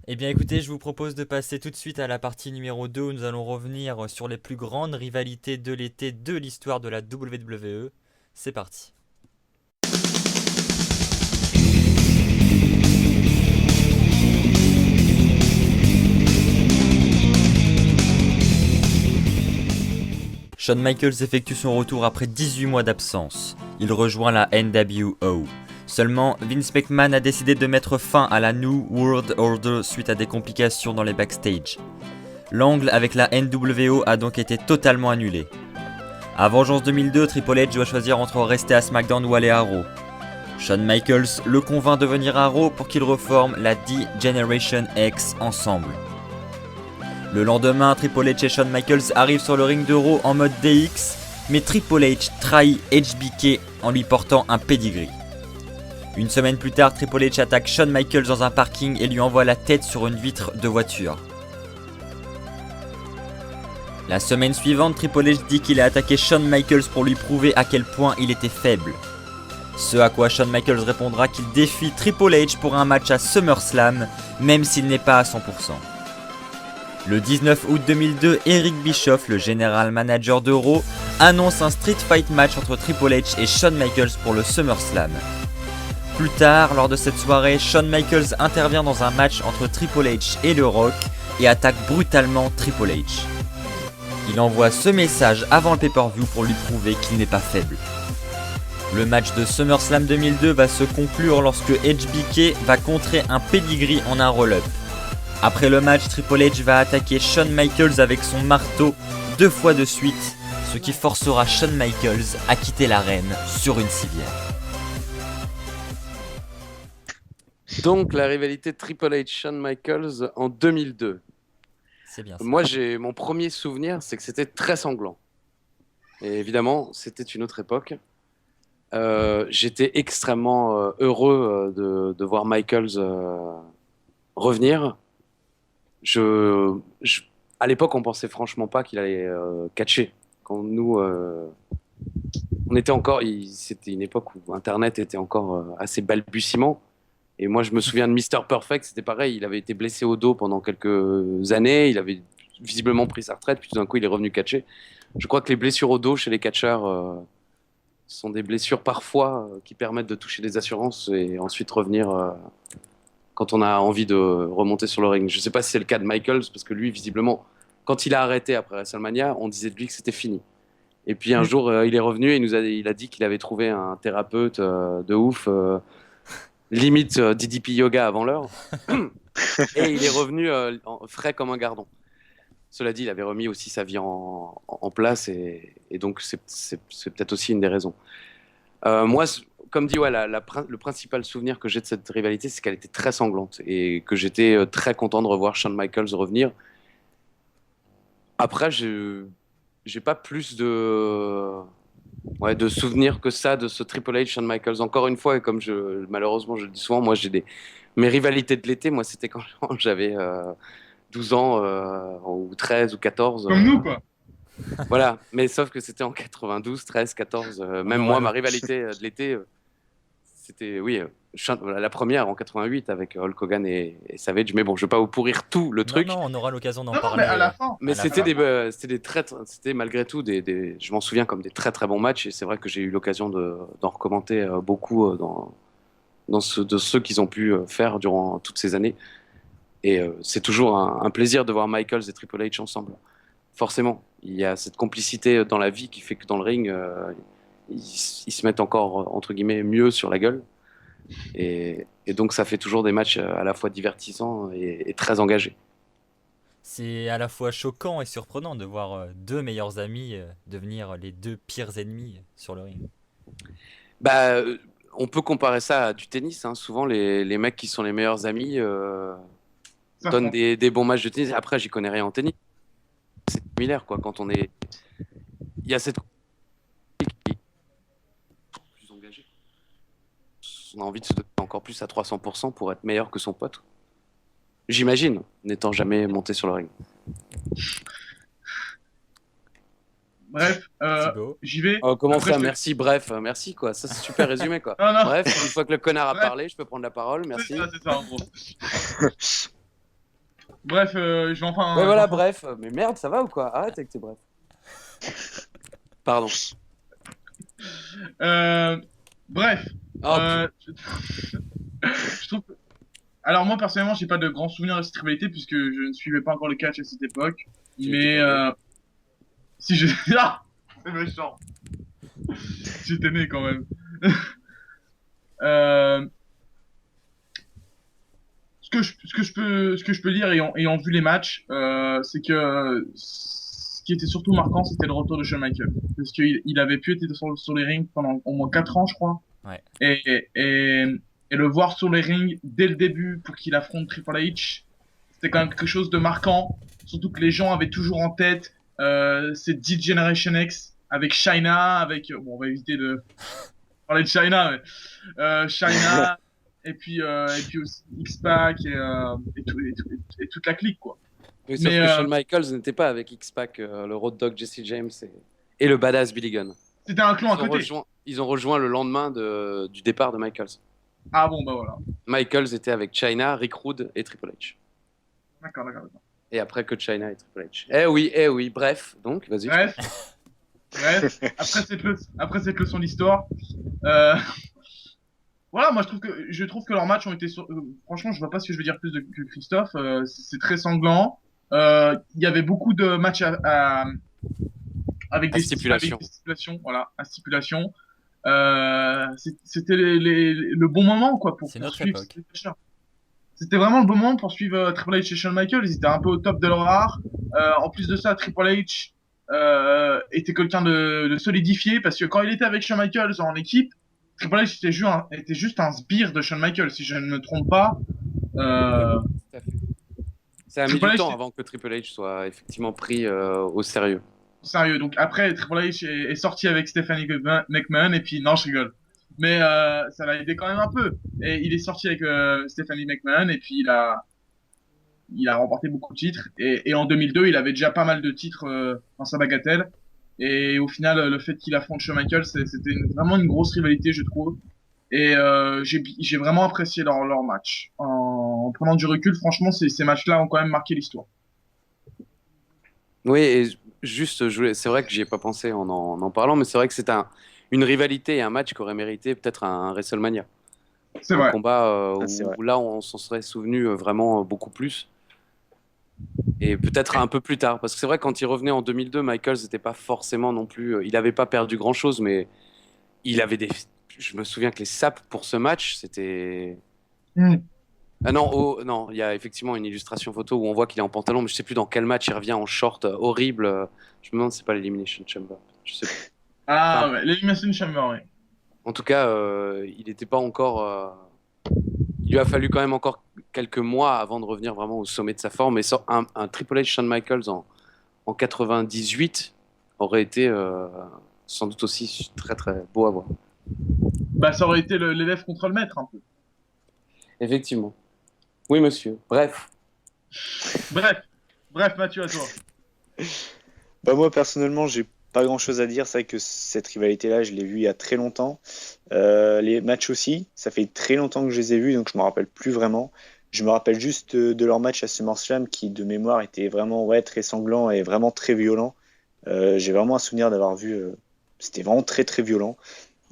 Eh bien écoutez, je vous propose de passer tout de suite à la partie numéro 2 où nous allons revenir sur les plus grandes rivalités de l'été de l'histoire de la WWE. C'est parti. Shawn Michaels effectue son retour après 18 mois d'absence. Il rejoint la NWO. Seulement, Vince McMahon a décidé de mettre fin à la New World Order suite à des complications dans les backstage. L'angle avec la NWO a donc été totalement annulé. À Vengeance 2002, Triple H doit choisir entre rester à SmackDown ou aller à Raw. Shawn Michaels le convainc de venir à Raw pour qu'il reforme la D-Generation X ensemble. Le lendemain, Triple H et Shawn Michaels arrivent sur le ring de Raw en mode DX, mais Triple H trahit HBK en lui portant un pedigree. Une semaine plus tard, Triple H attaque Shawn Michaels dans un parking et lui envoie la tête sur une vitre de voiture. La semaine suivante, Triple H dit qu'il a attaqué Shawn Michaels pour lui prouver à quel point il était faible. Ce à quoi Shawn Michaels répondra qu'il défie Triple H pour un match à SummerSlam, même s'il n'est pas à 100%. Le 19 août 2002, Eric Bischoff, le général manager de Raw, annonce un Street Fight match entre Triple H et Shawn Michaels pour le SummerSlam. Plus tard, lors de cette soirée, Shawn Michaels intervient dans un match entre Triple H et The Rock et attaque brutalement Triple H. Il envoie ce message avant le pay-per-view pour lui prouver qu'il n'est pas faible. Le match de SummerSlam 2002 va se conclure lorsque HBK va contrer un pedigree en un roll-up. Après le match, Triple H va attaquer Shawn Michaels avec son marteau 2 fois de suite, ce qui forcera Shawn Michaels à quitter l'arène sur une civière. Donc, la rivalité Triple H-Shawn Michaels en 2002. C'est bien ça. Moi, mon premier souvenir, c'est que c'était très sanglant. Et évidemment, c'était une autre époque. J'étais extrêmement heureux de voir Michaels revenir. Je, je- à l'époque, on pensait franchement pas qu'il allait catcher. Quand nous, on était encore, c'était une époque où Internet était encore assez balbutiement. Et moi, je me souviens de Mister Perfect, c'était pareil. Il avait été blessé au dos pendant quelques années. Il avait visiblement pris sa retraite, puis tout d'un coup, il est revenu catcher. Je crois que les blessures au dos chez les catcheurs sont des blessures parfois qui permettent de toucher des assurances et ensuite revenir quand on a envie de remonter sur le ring. Je ne sais pas si c'est le cas de Michaels, parce que lui, visiblement, quand il a arrêté après WrestleMania, on disait de lui que c'était fini. Et puis un jour, il est revenu et il a dit qu'il avait trouvé un thérapeute de ouf, limite DDP Yoga avant l'heure. Et il est revenu frais comme un gardon. Cela dit, il avait remis aussi sa vie en place et donc c'est peut-être aussi une des raisons. Moi, comme dit, ouais, le principal souvenir que j'ai de cette rivalité, c'est qu'elle était très sanglante et que j'étais très content de revoir Shawn Michaels revenir. Après, j'ai pas plus de souvenirs que ça de ce Triple H Shawn Michaels. Encore une fois, et comme malheureusement je le dis souvent, moi mes rivalités de l'été, moi c'était quand j'avais 12 ans ou 13 ou 14. Comme nous, quoi. Voilà, mais sauf que c'était en 92, 13, 14. Même aura moi, le- ma rivalité de l'été, c'était, oui, voilà, la première en 88 avec Hulk Hogan et Savage. Mais bon, je vais pas vous pourrir tout le Non, truc. non, on aura l'occasion d'en Non, parler mais à la fin. Mais à la c'était fin. c'était malgré tout je m'en souviens comme des très très bons matchs et c'est vrai que j'ai eu l'occasion d'en recommenter beaucoup de ceux qu'ils ont pu faire durant toutes ces années. Et c'est toujours un plaisir de voir Michaels et Triple H ensemble. Forcément, il y a cette complicité dans la vie qui fait que dans le ring, ils se mettent encore, entre guillemets, mieux sur la gueule. Et donc ça fait toujours des matchs à la fois divertissants et très engagés. C'est à la fois choquant et surprenant de voir deux meilleurs amis devenir les deux pires ennemis sur le ring. Bah, on peut comparer ça à du tennis, hein. Souvent, les mecs qui sont les meilleurs amis Ça donnent prend. des bons matchs de tennis. Après, j'y connais rien en tennis. C'est similaire, quoi. Quand on est, il y a cette qui est plus engagée. On a envie de se donner encore plus à 300% pour être meilleur que son pote. J'imagine, n'étant jamais monté sur le ring. Bref, Thibaut. j'y vais. Comment Après, ça, je te- merci, bref, merci, quoi. Ça, c'est super résumé, quoi. Non, non. Bref, une fois que le connard a Bref, parlé, je peux prendre la parole, merci. c'est ça, en gros. Bref, je vais enfin. Ouais, voilà, bref. Mais merde, ça va ou quoi? Arrête avec tes brefs. Pardon. Euh, bref. Oh, Je trouve. Alors moi personnellement, j'ai pas de grands souvenirs de cette rivalité puisque je ne suivais pas encore le catch à cette époque. tu étais Mais pas né. si je. Ah, c'est méchant. J'étais né quand même. Euh, ce que je peux dire ayant vu les matchs, c'est que ce qui était surtout marquant, c'était le retour de Shawn Michaels. Parce qu'il avait pu être sur les rings pendant au moins 4 ans, je crois. Ouais. Et le voir sur les rings dès le début pour qu'il affronte Triple H, c'était quand même quelque chose de marquant. Surtout que les gens avaient toujours en tête cette Deep Generation X avec Chyna, avec... Bon, on va éviter de parler de Chyna, mais Chyna, et puis aussi X-Pac et toute la clique, quoi. Oui, sauf Mais que Shawn Michaels n'était pas avec X-Pac, le Road Dogg Jesse James et le badass Billy Gunn. c'était un clan à côté. Ils ont rejoint le lendemain du départ de Michaels. Ah bon, bah voilà. Michaels était avec Chyna, Rick Rude et Triple H. D'accord, d'accord, d'accord. Et après que Chyna et Triple H. Eh oui, bref. Donc, vas-y. Bref, bref, après cette leçon d'histoire, euh, voilà, moi je trouve que leurs matchs ont été franchement, je vois pas ce que je veux dire plus que Christophe. C'est très sanglant. Il y avait beaucoup de matchs avec À stipulation. avec des stipulations, voilà, à stipulation. C'était le bon moment quoi C'est pour notre suivre époque. ces matchs-là. C'était vraiment le bon moment pour suivre Triple H et Shawn Michaels. Ils étaient un peu au top de leur art. En plus de ça, Triple H était quelqu'un de solidifié parce que quand il était avec Shawn Michaels en équipe, Triple H était juste un sbire de Shawn Michaels, si je ne me trompe pas. Oui, Euh, tout à fait. Ça a mis Triple du H, temps avant que Triple H soit effectivement pris au sérieux. sérieux. Donc après, Triple H est sorti avec Stephanie McMahon et puis non, je rigole. Mais ça l'a aidé quand même un peu. Et il est sorti avec Stephanie McMahon et puis il a remporté beaucoup de titres. Et en 2002, il avait déjà pas mal de titres dans sa bagatelle. Et au final, le fait qu'il affronte Shawn Michaels, c'était vraiment une grosse rivalité, je trouve. Et j'ai vraiment apprécié leur match. En prenant du recul, franchement, ces matchs-là ont quand même marqué l'histoire. Oui, et juste, c'est vrai que j'y ai pas pensé en parlant, mais c'est vrai que c'est une rivalité et un match qui aurait mérité peut-être un WrestleMania. C'est Un vrai. combat Ah, c'est vrai. où là, on s'en serait souvenu vraiment beaucoup plus. Et peut-être un peu plus tard. Parce que c'est vrai, quand il revenait en 2002, Michaels n'était pas forcément non plus. Il n'avait pas perdu grand-chose, mais il avait des. Je me souviens que les saps pour ce match, c'était. Hmm. Ah non, non, il y a effectivement une illustration photo où on voit qu'il est en pantalon, mais je sais plus dans quel match il revient en short horrible. Je me demande si c'est pas l'Elimination Chamber. Je sais plus. Ah Enfin, ouais, l'Elimination Chamber, oui. en tout cas, il n'était pas encore. Il lui a fallu quand même encore quelques mois avant de revenir vraiment au sommet de sa forme. Et un Triple H Shawn Michaels en 98 aurait été sans doute aussi très très beau à voir. Bah, ça aurait été l'élève contre le maître, un peu. Effectivement. Oui, monsieur. Bref. Bref, bref, Mathieu, à toi. Bah moi personnellement, j'ai pas grand-chose à dire. C'est vrai que cette rivalité-là, je l'ai vue il y a très longtemps. Les matchs aussi, ça fait très longtemps que je les ai vus, donc je me rappelle plus vraiment. Je me rappelle juste de leur match à SummerSlam qui, de mémoire, était vraiment très sanglant et vraiment très violent. J'ai vraiment un souvenir d'avoir vu. C'était vraiment très très violent.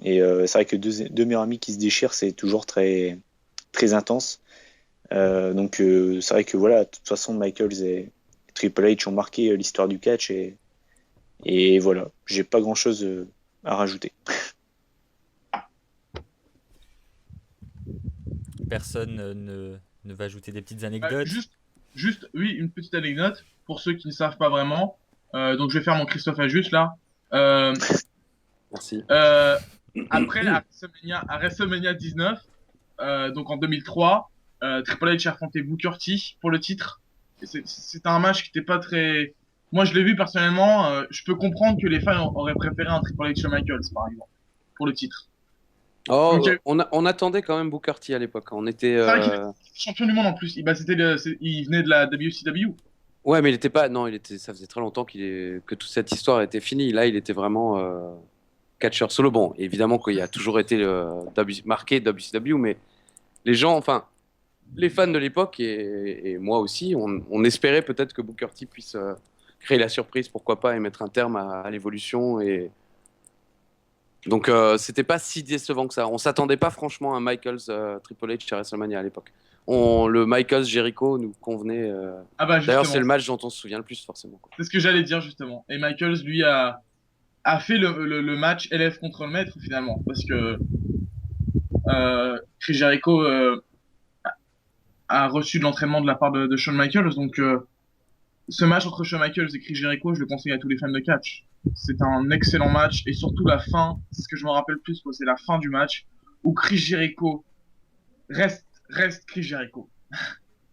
Et c'est vrai que deux meilleurs amis qui se déchirent, c'est toujours très très intense. Donc c'est vrai que voilà, de toute façon, Michaels et Triple H ont marqué l'histoire du catch et voilà, j'ai pas grand chose à rajouter. Personne ne va ajouter des petites Bah, anecdotes. oui, une petite anecdote pour ceux qui ne savent pas vraiment. Donc, je vais faire mon Christophe Ajus là. Euh, Merci. euh, après, à WrestleMania 19, donc en 2003, Triple H a affronté Booker T pour le titre. C'était un match qui n'était pas très. Moi, je l'ai vu personnellement. Je peux comprendre que les fans auraient préféré un Triple H Michaels, par exemple, pour le titre. Donc, Oh, on attendait quand même Booker T à l'époque. On était. c'est vrai qu'il était champion du monde en plus. Bah, il venait de la WCW. Ouais, mais il était pas. Non, il était. Ça faisait très longtemps que toute cette histoire était finie. Là, il était vraiment catcheur solo. Bon, évidemment qu'il a toujours été marqué WCW, mais les gens, enfin, les fans de l'époque et moi aussi, on espérait peut-être que Booker T puisse créer la surprise, pourquoi pas, et mettre un terme à l'évolution. Et donc, c'était pas si décevant que ça. On s'attendait pas franchement à un Michaels Triple H à WrestleMania à l'époque. Le Michaels Jericho nous convenait. Ah bah D'ailleurs, justement, c'est le match dont on se souvient le plus, forcément, quoi. c'est ce que j'allais dire justement. Et Michaels, lui, a fait le match élève contre le maître finalement. Parce que Chris Jericho a reçu de l'entraînement de la part de Shawn Michaels. Donc ce match entre Shawn Michaels et Chris Jericho, je le conseille à tous les fans de catch. C'est un excellent match. Et surtout la fin, c'est ce que je me rappelle plus, quoi, c'est la fin du match où Chris Jericho reste Chris Jericho.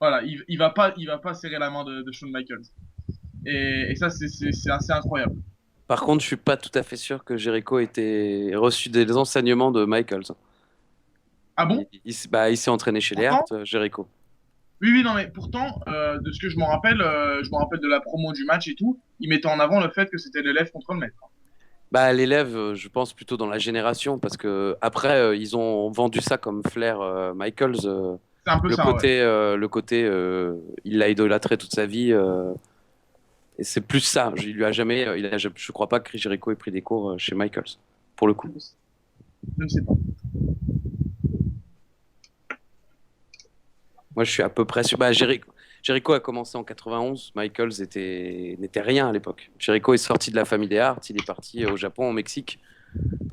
Voilà, il va pas serrer la main de Shawn Michaels. Et ça, c'est assez incroyable. Par contre, je suis pas tout à fait sûr que Jericho ait reçu des enseignements de Michaels. Ah bon? Il s'est entraîné chez les Pourtant Hart, Jericho. Oui, non, mais pourtant, de ce que je me rappelle de la promo du match et tout, il mettait en avant le fait que c'était l'élève contre le maître. Bah, l'élève, je pense plutôt dans la génération, parce que après, ils ont vendu ça comme flair Michaels. C'est un peu ça, ouais. Le côté, il l'a idolâtré toute sa vie. Et c'est plus ça. Il lui a jamais, je crois pas que Chris Jericho ait pris des cours chez Michaels, pour le coup. Je ne sais pas. Moi, je suis à peu près sûr. Bah, Jericho a commencé en 91. Michaels n'était rien à l'époque. Jericho est sorti de la famille des Hart. Il est parti au Japon, au Mexique,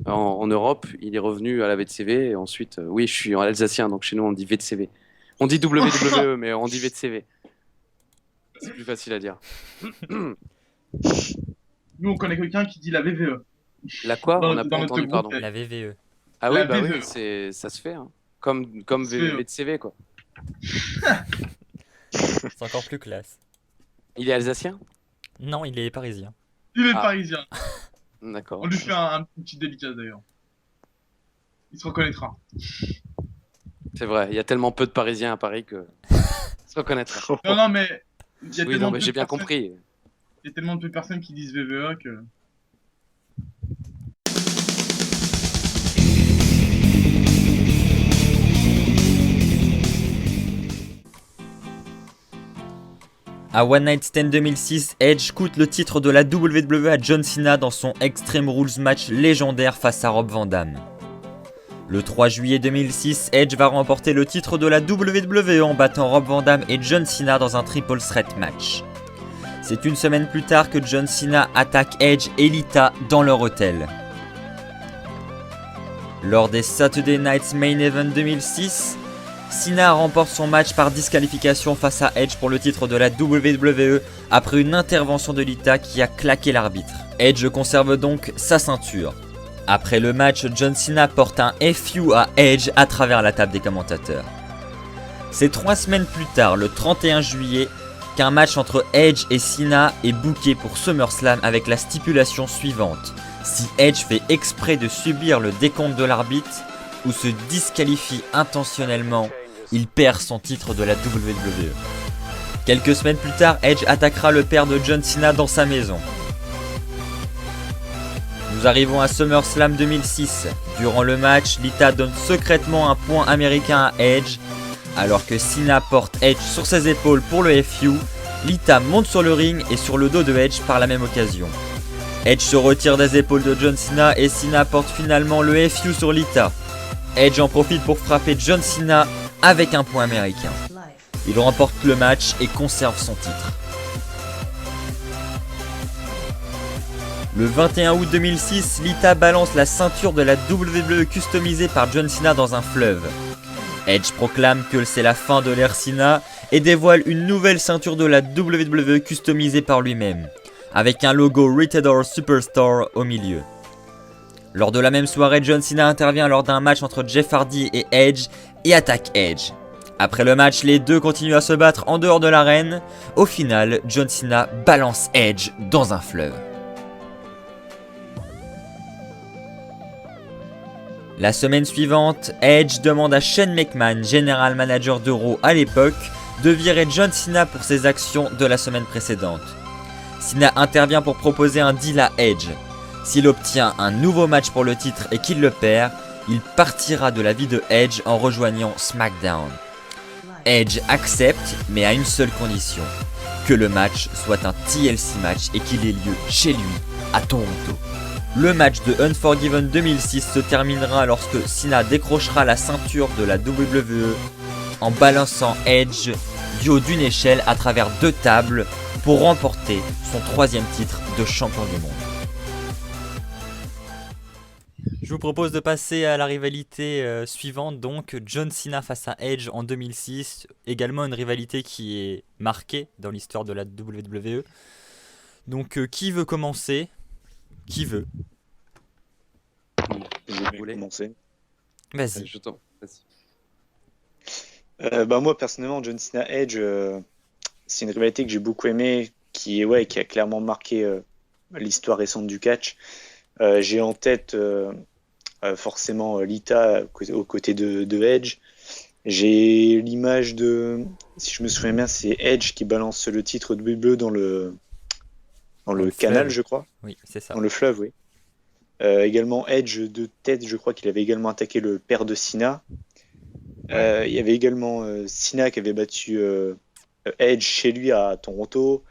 en Europe. Il est revenu à la VTCV. Et ensuite, oui, je suis en alsacien, donc chez nous, on dit VTCV. On dit WWE, mais on dit VTCV. C'est plus facile à dire. Nous, on connaît quelqu'un qui dit la VVE. La quoi? Dans On n'a pas notre entendu, groupe, pardon. La VVE. Ah oui, La bah oui, VVE. ça se fait. Hein. Comme Ça se fait, VTCV, quoi. C'est encore plus classe. Il est alsacien? Non, il est parisien. Il est Ah. parisien. D'accord. On lui fait une petite dédicace d'ailleurs. Il se reconnaîtra. C'est vrai, il y a tellement peu de Parisiens à Paris que se reconnaîtra. Non, mais il y a Oui, tellement non, mais peu j'ai de bien personnes- compris. Il y a tellement de personnes qui disent VVE que. À One Night Stand 2006, Edge coûte le titre de la WWE à John Cena dans son Extreme Rules match légendaire face à Rob Van Dam. Le 3 juillet 2006, Edge va remporter le titre de la WWE en battant Rob Van Dam et John Cena dans un triple threat match. C'est une semaine plus tard que John Cena attaque Edge et Lita dans leur hôtel. Lors des Saturday Night's Main Event 2006, Cena remporte son match par disqualification face à Edge pour le titre de la WWE après une intervention de Lita qui a claqué l'arbitre. Edge conserve donc sa ceinture. Après le match, John Cena porte un FU à Edge à travers la table des commentateurs. C'est 3 semaines plus tard, le 31 juillet, qu'un match entre Edge et Cena est booké pour SummerSlam avec la stipulation suivante. Si Edge fait exprès de subir le décompte de l'arbitre ou se disqualifie intentionnellement, il perd son titre de la WWE. Quelques semaines plus tard, Edge attaquera le père de John Cena dans sa maison. Nous arrivons à SummerSlam 2006. Durant le match, Lita donne secrètement un point américain à Edge. Alors que Cena porte Edge sur ses épaules pour le FU, Lita monte sur le ring et sur le dos de Edge par la même occasion. Edge se retire des épaules de John Cena et Cena porte finalement le FU sur Lita. Edge en profite pour frapper John Cena avec un point américain. Il remporte le match et conserve son titre. Le 21 août 2006, Lita balance la ceinture de la WWE customisée par John Cena dans un fleuve. Edge proclame que c'est la fin de l'ère Cena et dévoile une nouvelle ceinture de la WWE customisée par lui-même, avec un logo Retador Superstar au milieu. Lors de la même soirée, John Cena intervient lors d'un match entre Jeff Hardy et Edge et attaque Edge. Après le match, les deux continuent à se battre en dehors de l'arène. Au final, John Cena balance Edge dans un fleuve. La semaine suivante, Edge demande à Shane McMahon, général manager de Raw à l'époque, de virer John Cena pour ses actions de la semaine précédente. Cena intervient pour proposer un deal à Edge. S'il obtient un nouveau match pour le titre et qu'il le perd, il partira de la vie de Edge en rejoignant SmackDown. Edge accepte, mais à une seule condition, que le match soit un TLC match et qu'il ait lieu chez lui, à Toronto. Le match de Unforgiven 2006 se terminera lorsque Cena décrochera la ceinture de la WWE en balançant Edge du haut d'une échelle à travers 2 tables pour remporter son 3e titre de champion du monde. Je vous propose de passer à la rivalité suivante, donc John Cena face à Edge en 2006, également une rivalité qui est marquée dans l'histoire de la WWE. Donc qui veut commencer ? Qui veut ? Je voulais commencer. Vas-y. Je t'en. Vas-y. Moi, personnellement, John Cena Edge, c'est une rivalité que j'ai beaucoup aimée, qui a clairement marqué l'histoire récente du catch. J'ai en tête forcément Lita aux côtés de Edge. J'ai l'image de, si je me souviens bien, c'est Edge qui balance le titre de WWE dans le canal, fleuve. je crois. Oui, c'est ça. Dans le fleuve, oui. Également Edge de tête, je crois qu'il avait également attaqué le père de Cena. Il y avait également Cena qui avait battu Edge chez lui à Toronto.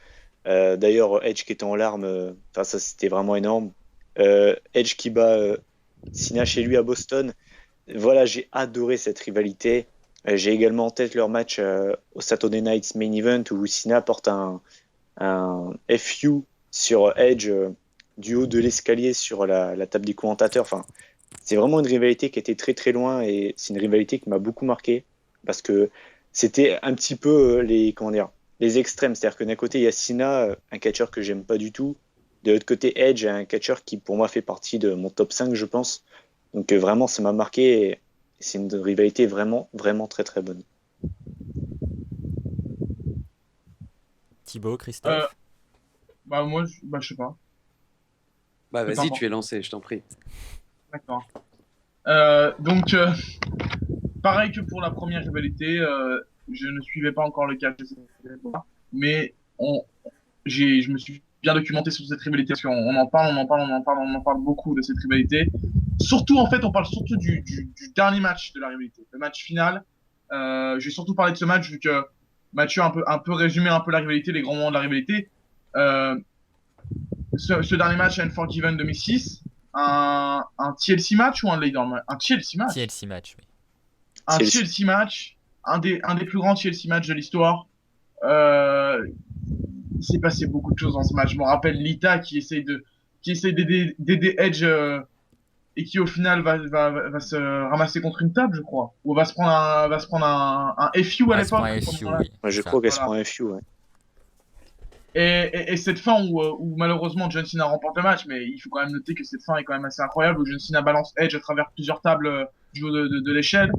D'ailleurs, Edge qui était en larmes, ça c'était vraiment énorme. Edge qui bat Cena chez lui à Boston. Voilà, j'ai adoré cette rivalité. J'ai également en tête leur match au Saturday Night's Main Event où Cena porte un FU sur Edge du haut de l'escalier sur la table des commentateurs. Enfin, c'est vraiment une rivalité qui était très très loin et c'est une rivalité qui m'a beaucoup marqué parce que c'était un petit peu les extrêmes. C'est-à-dire que d'un côté, il y a Cena, un catcheur que j'aime pas du tout. De l'autre côté, Edge, un catcheur qui pour moi fait partie de mon top 5, je pense. Donc vraiment, ça m'a marqué et c'est une rivalité vraiment, vraiment très très bonne. Thibaut, Christophe. Moi, je sais pas. Bah vas-y, Attends. tu es lancé, je t'en prie. D'accord. Donc, pareil que pour la première rivalité, je ne suivais pas encore le catch, mais je me suis bien documenté sur cette rivalité parce qu'on en parle beaucoup de cette rivalité. Surtout, en fait, on parle surtout du dernier match de la rivalité, le match final. Je vais surtout parler de ce match vu que Mathieu a un peu résumé un peu la rivalité, les grands moments de la rivalité. Ce dernier match à Unforgiven 2006, un TLC match ou un Ladder match? Un TLC match. TLC match, oui. Un TLC. TLC match, un des plus grands TLC matchs de l'histoire. Il s'est passé beaucoup de choses dans ce match. Je me rappelle Lita qui essaye d'aider Edge et qui au final va se ramasser contre une table, je crois. Ou va se prendre un FU à Ouais, c'est l'époque. pas un FU, oui. Ouais, je Ça. crois qu'elle se Voilà. prend un FU. Ouais. Et cette fin où malheureusement John Cena remporte le match, mais il faut quand même noter que cette fin est quand même assez incroyable, où John Cena balance Edge à travers plusieurs tables du haut de l'échelle,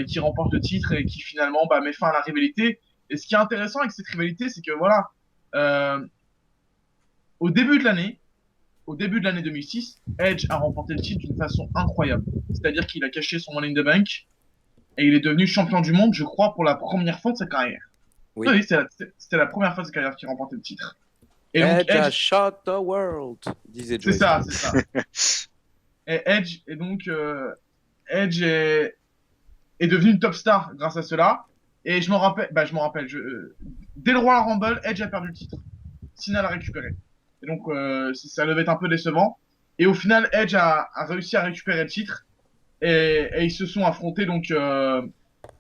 qui remporte le titre et qui finalement met fin à la rivalité. Et ce qui est intéressant avec cette rivalité, c'est que voilà, au début de l'année 2006, Edge a remporté le titre d'une façon incroyable. C'est-à-dire qu'il a caché son Money in the Bank et il est devenu champion du monde, je crois, pour la première fois de sa carrière. Oui. Oui, c'était la première fois de sa carrière qu'il remportait le titre. Et donc, Edge a shot the world, disait c'est Joey. ça, c'est ça. Et Edge, Edge est devenu une top star grâce à cela. Et je me rappelle, dès le Royal Rumble, Edge a perdu le titre. Cena l'a récupéré. Et donc, ça devait être un peu décevant. Et au final, Edge a réussi à récupérer le titre. Et ils se sont affrontés donc à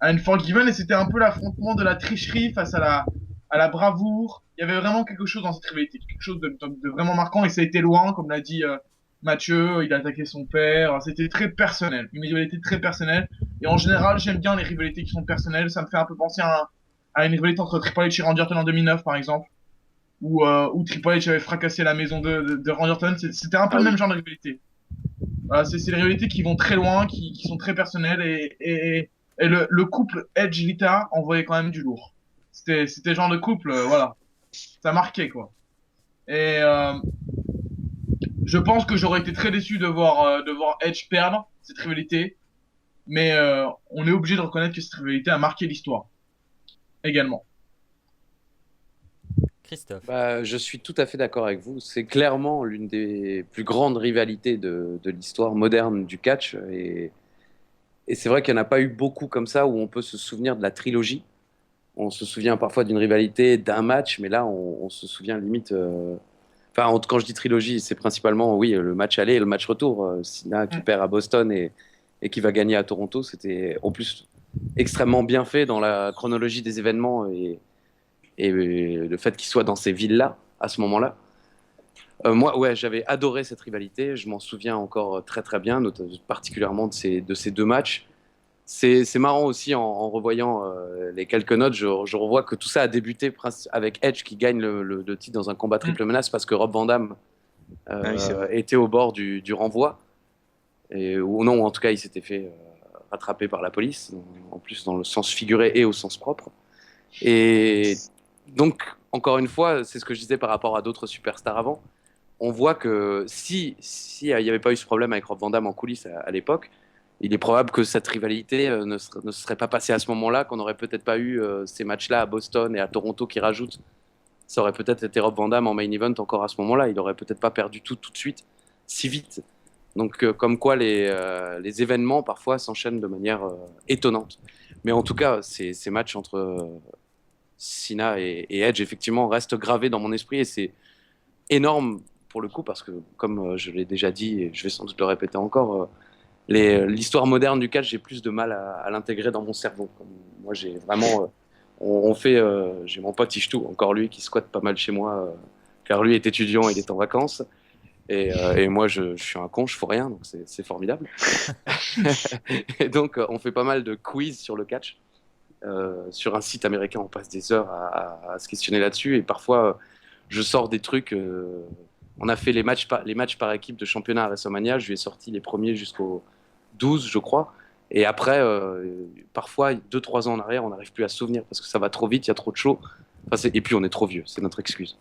Unforgiven. Et c'était un peu l'affrontement de la tricherie face à la bravoure. Il y avait vraiment quelque chose dans cette rivalité, quelque chose de vraiment marquant. Et ça a été loin, comme l'a dit Mathieu, il a attaqué son père. C'était très personnel, une rivalité très personnelle. Et en général, j'aime bien les rivalités qui sont personnelles. Ça me fait un peu penser à une rivalité entre Triple H et Randy Orton en 2009, par exemple, où Triple H avait fracassé la maison de Randy Orton. C'était un peu le même genre de rivalité. Voilà, c'est des rivalités qui vont très loin, qui sont très personnelles. Et le couple Edge-Lita envoyait quand même du lourd. C'était le genre de couple, voilà. Ça marquait, quoi. Et je pense que j'aurais été très déçu de voir Edge perdre cette rivalité, mais on est obligé de reconnaître que cette rivalité a marqué l'histoire également. Christophe. Je suis tout à fait d'accord avec vous. C'est clairement l'une des plus grandes rivalités de l'histoire moderne du catch. Et Et c'est vrai qu'il n'y en a pas eu beaucoup comme ça où on peut se souvenir de la trilogie. On se souvient parfois d'une rivalité, d'un match, mais là, on se souvient limite. Enfin, quand je dis trilogie, c'est principalement, oui, le match aller et le match retour. Cena qui Mm. perd à Boston et qui va gagner à Toronto, c'était en plus extrêmement bien fait dans la chronologie des événements et le fait qu'il soit dans ces villes-là, à ce moment-là. Moi, ouais, j'avais adoré cette rivalité. Je m'en souviens encore très très bien, particulièrement de ces deux matchs. C'est marrant aussi en revoyant les quelques notes, je revois que tout ça a débuté avec Edge qui gagne le titre dans un combat Mm. triple menace parce que Rob Van Dam Ah oui, c'est vrai. était au bord du renvoi. Ou non, en tout cas, il s'était fait rattraper par la police, en plus dans le sens figuré et au sens propre. Et donc, encore une fois, c'est ce que je disais par rapport à d'autres superstars avant. On voit que si il n'y avait pas eu ce problème avec Rob Van Dam en coulisses à l'époque, il est probable que cette rivalité ne se serait pas passée à ce moment-là, qu'on n'aurait peut-être pas eu ces matchs-là à Boston et à Toronto qui rajoutent. Ça aurait peut-être été Rob Van Dam en main event encore à ce moment-là. Il aurait peut-être pas perdu tout de suite, si vite. Donc, comme quoi les événements parfois s'enchaînent de manière étonnante. Mais en tout cas, ces matchs entre Cena et Edge, effectivement, restent gravés dans mon esprit et c'est énorme pour le coup parce que, comme je l'ai déjà dit et je vais sans doute le répéter encore, l'histoire moderne du catch, j'ai plus de mal à l'intégrer dans mon cerveau. Moi, j'ai vraiment. J'ai mon pote Ishtou, encore lui, qui squatte pas mal chez moi, car lui est étudiant, il est en vacances. Et moi, je suis un con, je fous rien, donc c'est formidable. Et donc, on fait pas mal de quiz sur le catch. Sur un site américain, on passe des heures à se questionner là-dessus. Et parfois, je sors des trucs. On a fait les matchs par équipe de championnat à WrestleMania. Je lui ai sorti les premiers jusqu'au 12, je crois. Et après, parfois, 2-3 ans en arrière, on n'arrive plus à se souvenir parce que ça va trop vite, il y a trop de show. Et puis, on est trop vieux, c'est notre excuse.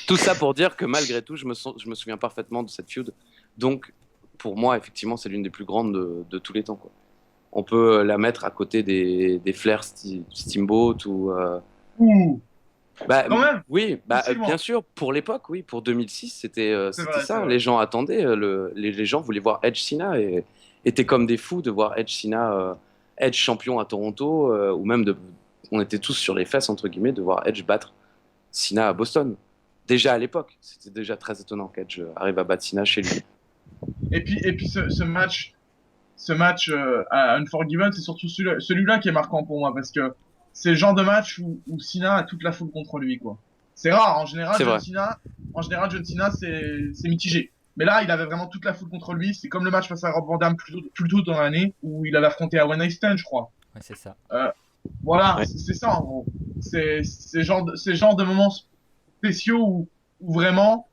Tout ça pour dire que malgré tout, je me souviens parfaitement de cette feud. Donc, pour moi, effectivement, c'est l'une des plus grandes de tous les temps, quoi. On peut la mettre à côté des Flair Steamboat ou. Ouh, Bah, quand même, oui, effectivement. bien sûr, pour l'époque, oui, pour 2006, C'est c'était vrai, c'est ça. vrai. Les gens attendaient, les gens voulaient voir Edge Cena et étaient comme des fous de voir Edge Cena, Edge champion à Toronto, ou même on était tous sur les fesses, entre guillemets, de voir Edge battre Cena à Boston. Déjà à l'époque, c'était déjà très étonnant qu'Edge arrive à battre Cena chez lui. Et puis ce match à Unforgiven, c'est surtout celui-là qui est marquant pour moi parce que c'est le genre de match où Cena a toute la foule contre lui, quoi. C'est rare, C'est vrai. John Cena, c'est mitigé. Mais là, il avait vraiment toute la foule contre lui. C'est comme le match face à Rob Van Dam plus tôt dans l'année où il avait affronté à One Night Stand, je crois. Ouais, c'est ça. Voilà, Ouais. c'est ça en gros. C'est le genre de moments spéciaux où vraiment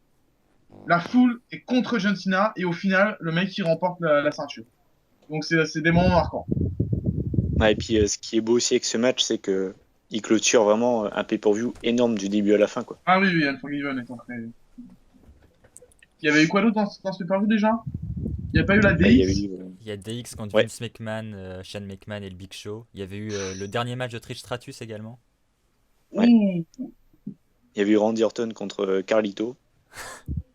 la foule est contre John Cena et au final, le mec qui remporte la ceinture. Donc c'est des moments marquants. Ouais, et puis ce qui est beau aussi avec ce match, c'est que il clôture vraiment un pay-per-view énorme du début à la fin, quoi. Ah oui, Unforgiven étant très... Il y avait eu quoi d'autre dans ce pay-per-view déjà? Il n'y a pas eu la Là, il y a DX? eu, Il y a DX contre Ouais. Vince McMahon, Shane McMahon et le Big Show. Il y avait eu le dernier match de Trish Stratus également. Ouais. Ouh. il y avait eu Randy Orton contre Carlito.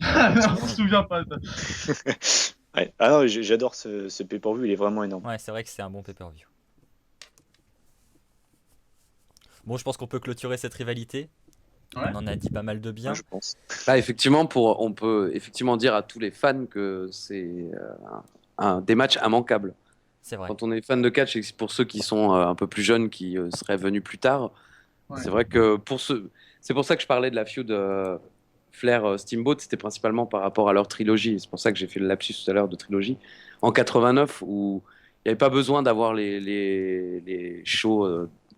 On se souvient pas de ça. Ouais. Ah non, j'adore ce pay-per-view, il est vraiment énorme. Ouais, c'est vrai que c'est un bon pay-per-view. Bon, je pense qu'on peut clôturer cette rivalité. Ouais. On en a dit pas mal de bien. Ouais, je pense. Là, effectivement, on peut effectivement dire à tous les fans que c'est des matchs immanquables. C'est vrai. Quand on est fan de catch, et pour ceux qui sont un peu plus jeunes, qui seraient venus plus tard, Ouais. c'est vrai que c'est pour ça que je parlais de la feud Flair Steamboat, c'était principalement par rapport à leur trilogie. C'est pour ça que j'ai fait le lapsus tout à l'heure de trilogie. En 89, où il n'y avait pas besoin d'avoir les shows,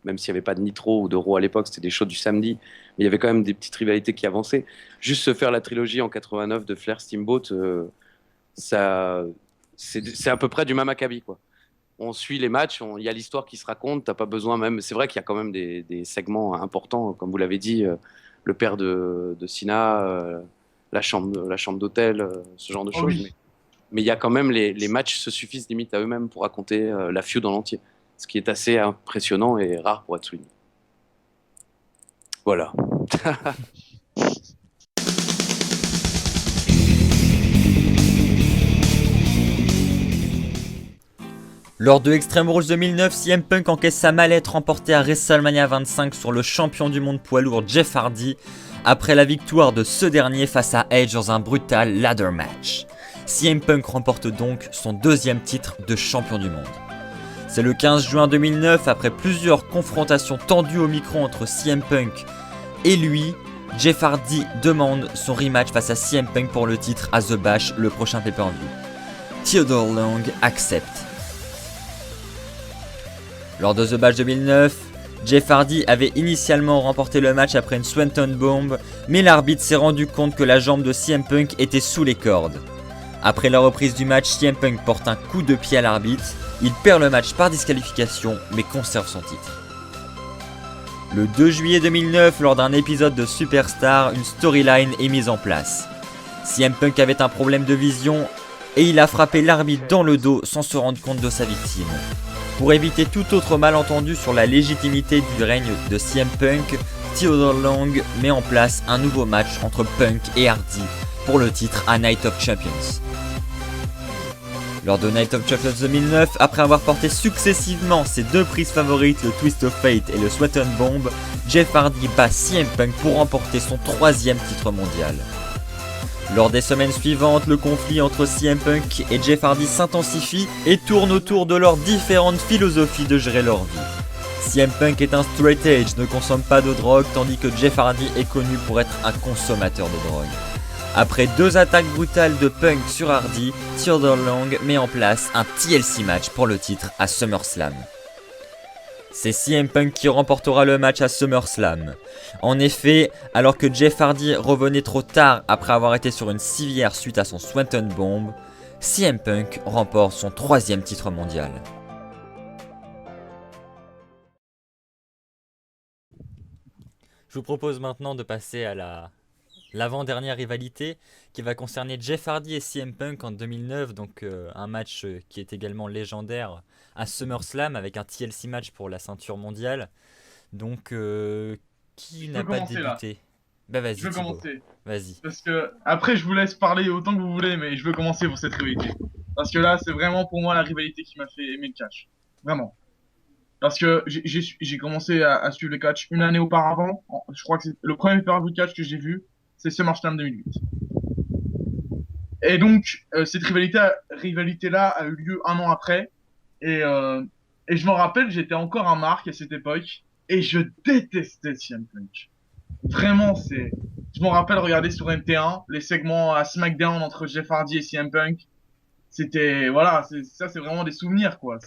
même s'il n'y avait pas de Nitro ou de Raw à l'époque, c'était des shows du samedi, mais il y avait quand même des petites rivalités qui avançaient. Juste se faire la trilogie en 89 de Flair Steamboat, c'est à peu près du même acabit, quoi. On suit les matchs, il y a l'histoire qui se raconte, t'as pas besoin même. C'est vrai qu'il y a quand même des segments importants, comme vous l'avez dit, le père de Cena, la chambre d'hôtel, ce genre de Oh choses. oui. Mais il y a quand même les matchs se suffisent limite à eux-mêmes pour raconter la feud en entier, ce qui est assez impressionnant et rare pour être souligné. Voilà. Lors de Extreme Rules 2009, CM Punk encaisse sa mallette remportée à WrestleMania 25 sur le champion du monde poids lourd Jeff Hardy, après la victoire de ce dernier face à Edge dans un brutal ladder match. CM Punk remporte donc son deuxième titre de champion du monde. C'est le 15 juin 2009, après plusieurs confrontations tendues au micro entre CM Punk et lui, Jeff Hardy demande son rematch face à CM Punk pour le titre à The Bash, le prochain pay-per-view. Theodore Long accepte. Lors de The Bash 2009, Jeff Hardy avait initialement remporté le match après une Swanton Bomb, mais l'arbitre s'est rendu compte que la jambe de CM Punk était sous les cordes. Après la reprise du match, CM Punk porte un coup de pied à l'arbitre, il perd le match par disqualification, mais conserve son titre. Le 2 juillet 2009, lors d'un épisode de Superstar, une storyline est mise en place. CM Punk avait un problème de vision et il a frappé l'arbitre dans le dos sans se rendre compte de sa victime. Pour éviter tout autre malentendu sur la légitimité du règne de CM Punk, Theodore Long met en place un nouveau match entre Punk et Hardy pour le titre à Night of Champions. Lors de Night of Champions 2009, après avoir porté successivement ses deux prises favorites, le Twist of Fate et le Swanton Bomb, Jeff Hardy bat CM Punk pour remporter son troisième titre mondial. Lors des semaines suivantes, le conflit entre CM Punk et Jeff Hardy s'intensifie et tourne autour de leurs différentes philosophies de gérer leur vie. CM Punk est un straight edge, ne consomme pas de drogue, tandis que Jeff Hardy est connu pour être un consommateur de drogue. Après 2 attaques brutales de Punk sur Hardy, Theodore Long met en place un TLC match pour le titre à SummerSlam. C'est CM Punk qui remportera le match à SummerSlam. En effet, alors que Jeff Hardy revenait trop tard après avoir été sur une civière suite à son Swanton Bomb, CM Punk remporte son 3e titre mondial. Je vous propose maintenant de passer à l'avant-dernière rivalité qui va concerner Jeff Hardy et CM Punk en 2009, donc un match qui est également légendaire à SummerSlam avec un TLC match pour la ceinture mondiale. Donc qui n'a pas débuté? Bah vas-y, je veux Thibaut. commencer. Vas-y. Parce que après je vous laisse parler autant que vous voulez, mais je veux commencer pour cette rivalité. Parce que là c'est vraiment pour moi la rivalité qui m'a fait aimer le catch. Vraiment. Parce que j'ai commencé à suivre le catch une année auparavant. Je crois que c'est le premier pay-per-view de catch que j'ai vu, c'est SummerSlam 2008. Et donc cette rivalité-là a eu lieu un an après. Et je m'en rappelle, j'étais encore un marque à cette époque. Et je détestais CM Punk. Vraiment, je m'en rappelle regarder sur NT1 les segments à SmackDown entre Jeff Hardy et CM Punk. C'était, voilà, ça c'est vraiment des souvenirs, quoi.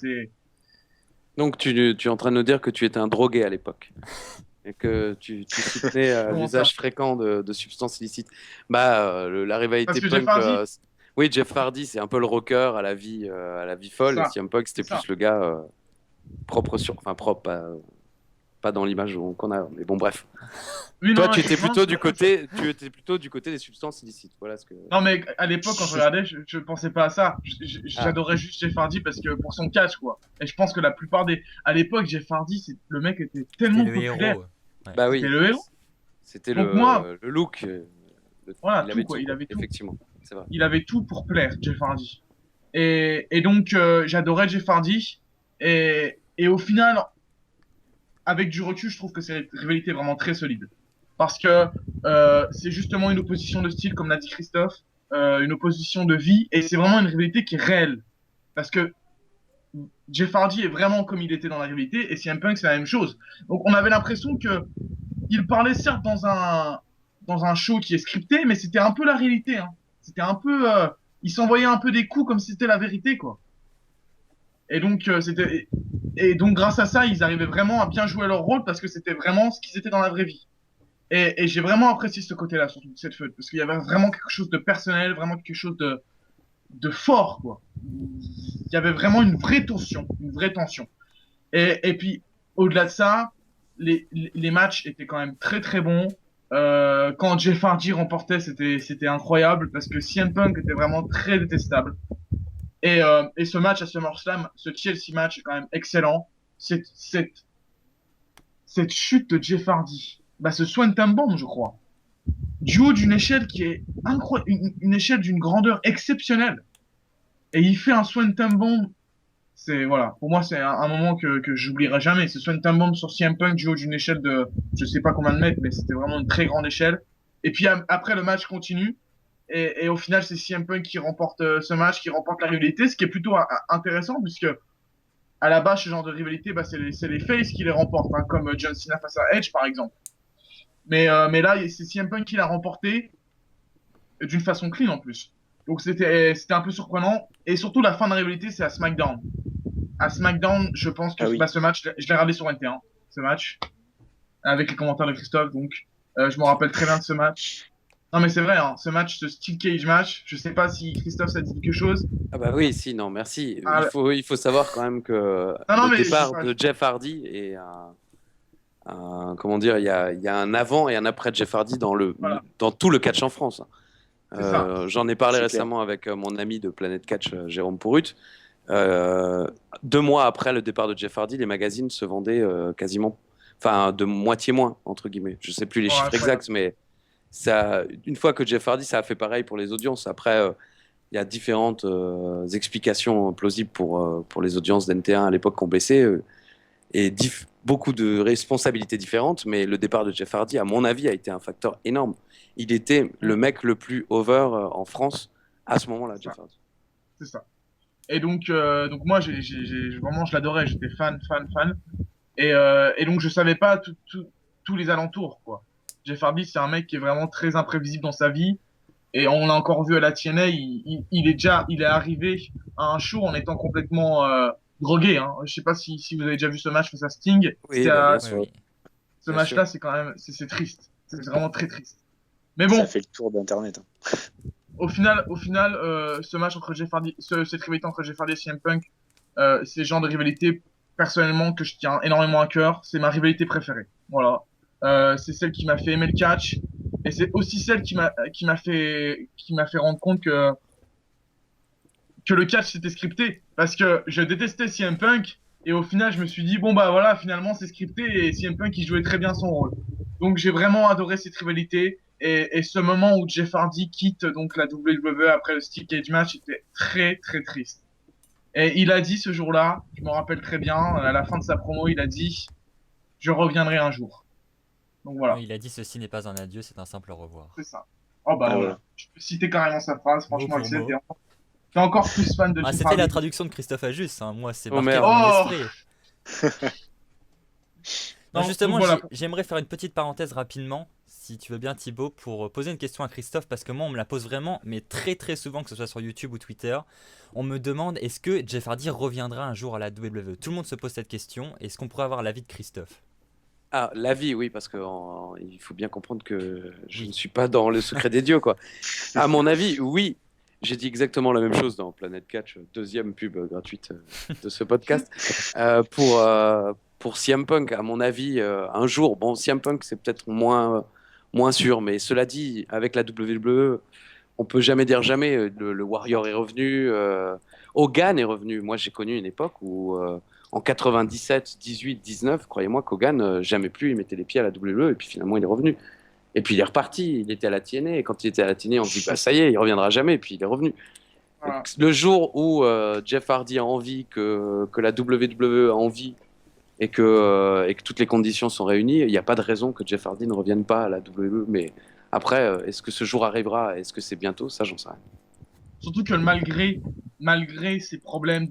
Donc tu es en train de nous dire que tu étais un drogué à l'époque et que tu soutenais l'usage fréquent de substances illicites. La rivalité Parce que Punk, Jeff Hardy, oui, Jeff Hardy c'est un peu le rocker à la vie folle, et ça, CM Punk c'était ça. plus le gars propre, pas dans l'image qu'on a, mais bon bref. Oui, Toi non, tu étais effectivement, plutôt du côté des substances illicites, voilà ce que. Non, mais à l'époque, quand je regardais, je pensais pas à ça. J'adorais juste Jeff Hardy parce que pour son catch, quoi. Et je pense que la plupart à l'époque, Jeff Hardy, le mec était tellement C'était le populaire. héros. Ouais. Bah oui. C'était le héros. C'était Donc moi, le look. voilà, il tout, avait quoi. Il avait tout. Effectivement, c'est vrai. Il avait tout pour plaire, Jeff Hardy. Et donc, j'adorais Jeff Hardy. Et au final, avec du recul, je trouve que c'est une rivalité vraiment très solide. Parce que c'est justement une opposition de style, comme l'a dit Christophe, une opposition de vie, et c'est vraiment une rivalité qui est réelle. Parce que Jeff Hardy est vraiment comme il était dans la rivalité, et CM Punk c'est la même chose. Donc on avait l'impression que il parlait certes dans un show qui est scripté, mais c'était un peu la réalité. Hein. C'était un peu, il s'envoyait un peu des coups comme si c'était la vérité, quoi. Et donc donc grâce à ça, ils arrivaient vraiment à bien jouer leur rôle parce que c'était vraiment ce qu'ils étaient dans la vraie vie. Et j'ai vraiment apprécié ce côté-là, surtout de cette feud, parce qu'il y avait vraiment quelque chose de personnel, vraiment quelque chose de fort, quoi. Il y avait vraiment une vraie tension, Et puis, au-delà de ça, les matchs étaient quand même très très bons. Quand Jeff Hardy remportait, c'était incroyable, parce que CM Punk était vraiment très détestable. Et ce match à SummerSlam, ce TLC match est quand même excellent. Cette chute de Jeff Hardy, ce Swanton Bomb, je crois, du haut d'une échelle qui est incroyable, une échelle d'une grandeur exceptionnelle. Et il fait un Swanton Bomb, Voilà. Pour moi, c'est un moment que j'oublierai jamais. Ce Swanton Bomb sur CM Punk du haut d'une échelle de, je sais pas combien de mètres, mais c'était vraiment une très grande échelle. Et puis après, le match continue. Et au final, c'est CM Punk qui remporte ce match, qui remporte la rivalité, ce qui est plutôt intéressant, puisque à la base, ce genre de rivalité, bah, c'est les faces qui les remportent, hein, comme John Cena face à Edge, par exemple. Mais là, c'est CM Punk qui l'a remporté d'une façon clean en plus. Donc c'était un peu surprenant. Et surtout, la fin de la rivalité, c'est à SmackDown. À SmackDown, je pense que Ah oui. bah, ce match, je l'ai regardé sur NT1, ce match, avec les commentaires de Christophe. Donc, je me rappelle très bien de ce match. Non, mais c'est vrai, hein, ce match, ce Steel Cage match, je sais pas si Christophe, ça dit quelque chose. Ah bah oui, si, non, merci. Ah, Il faut savoir quand même que non, non, le mais départ de Jeff Hardy est comment dire, il y a un avant et un après Jeff Hardy voilà, dans tout le catch en France. c'est ça. J'en ai parlé C'est clair. récemment avec mon ami de Planète Catch, Jérôme Pourrut. 2 mois après le départ de Jeff Hardy, les magazines se vendaient quasiment, enfin, de moitié moins, entre guillemets. Je sais plus les Ouais, chiffres incroyable. exacts, mais ça, une fois que Jeff Hardy, ça a fait pareil pour les audiences. Après, il y a différentes explications plausibles pour les audiences d'NT1 à l'époque qui ont baissé et beaucoup de responsabilités différentes. Mais le départ de Jeff Hardy, à mon avis, a été un facteur énorme. Il était le mec le plus over en France à ce moment-là, C'est Jeff ça. Hardy. C'est ça. Et donc moi, vraiment, je l'adorais. J'étais fan, fan, fan. Et donc, je savais pas tous les alentours, quoi. Jeff Hardy, c'est un mec qui est vraiment très imprévisible dans sa vie. Et on l'a encore vu à la TNA, il est arrivé à un show en étant complètement drogué. Hein. Je sais pas si vous avez déjà vu ce match face à Sting. Oui, bah, bien Oui, sûr. oui. Ce Bien sûr. match-là, c'est quand même, c'est triste. C'est vraiment très triste. Mais Ça bon, fait le tour d'Internet, hein. au final, ce match entre Jeff Hardy, cette rivalité entre Jeff Hardy et CM Punk, c'est le genre de rivalité personnellement que je tiens énormément à cœur. C'est ma rivalité préférée. Voilà. C'est celle qui m'a fait aimer le catch et c'est aussi celle qui m'a fait rendre compte que le catch c'était scripté parce que je détestais CM Punk et au final je me suis dit bon bah voilà finalement c'est scripté et CM Punk il jouait très bien son rôle. Donc j'ai vraiment adoré cette rivalité et ce moment où Jeff Hardy quitte donc la WWE après le Steel Cage match était très très triste. Et il a dit ce jour-là, je me rappelle très bien, à la fin de sa promo, il a dit je reviendrai un jour. Donc voilà, Oui, il a dit ceci n'est pas un adieu, c'est un simple au revoir. c'est ça. Oh bah Ah ouais. voilà, je peux citer carrément sa phrase, Mot franchement pour Axel, mot. t'es encore plus fan de Ah, Jeff c'était la Hardy. traduction de Christophe Ajus, hein. Moi, c'est Oh marqué merde. dans mon Oh esprit. Non, donc justement, voilà. j'aimerais faire une petite parenthèse rapidement, si tu veux bien Thibaut, pour poser une question à Christophe, parce que moi on me la pose vraiment, mais très très souvent, que ce soit sur YouTube ou Twitter. On me demande est-ce que Jeff Hardy reviendra un jour à la WWE. Tout le monde se pose cette question, est-ce qu'on pourrait avoir l'avis de Christophe? Ah, la vie, oui, parce que il faut bien comprendre que je Oui. ne suis pas dans le secret des dieux, quoi. À mon avis, oui. J'ai dit exactement la même chose dans Planet Catch, deuxième pub gratuite de ce podcast. Pour CM Punk, à mon avis, un jour, bon, CM Punk, c'est peut-être moins sûr, mais cela dit, avec la WWE, on peut jamais dire jamais. Le Warrior est revenu, Hogan est revenu. Moi, j'ai connu une époque où, en 97, 18, 19, croyez-moi qu'Hogan, jamais plus, il mettait les pieds à la WWE, et puis finalement, il est revenu. Et puis il est reparti, il était à la TNA, et quand il était à la TNA, on se dit, bah ça y est, il reviendra jamais, et puis il est revenu. Voilà. Le jour où Jeff Hardy a envie, que la WWE a envie, et que toutes les conditions sont réunies, il n'y a pas de raison que Jeff Hardy ne revienne pas à la WWE. Mais après, est-ce que ce jour arrivera? Est-ce que c'est bientôt? Ça, j'en sais rien. Surtout que malgré ses problèmes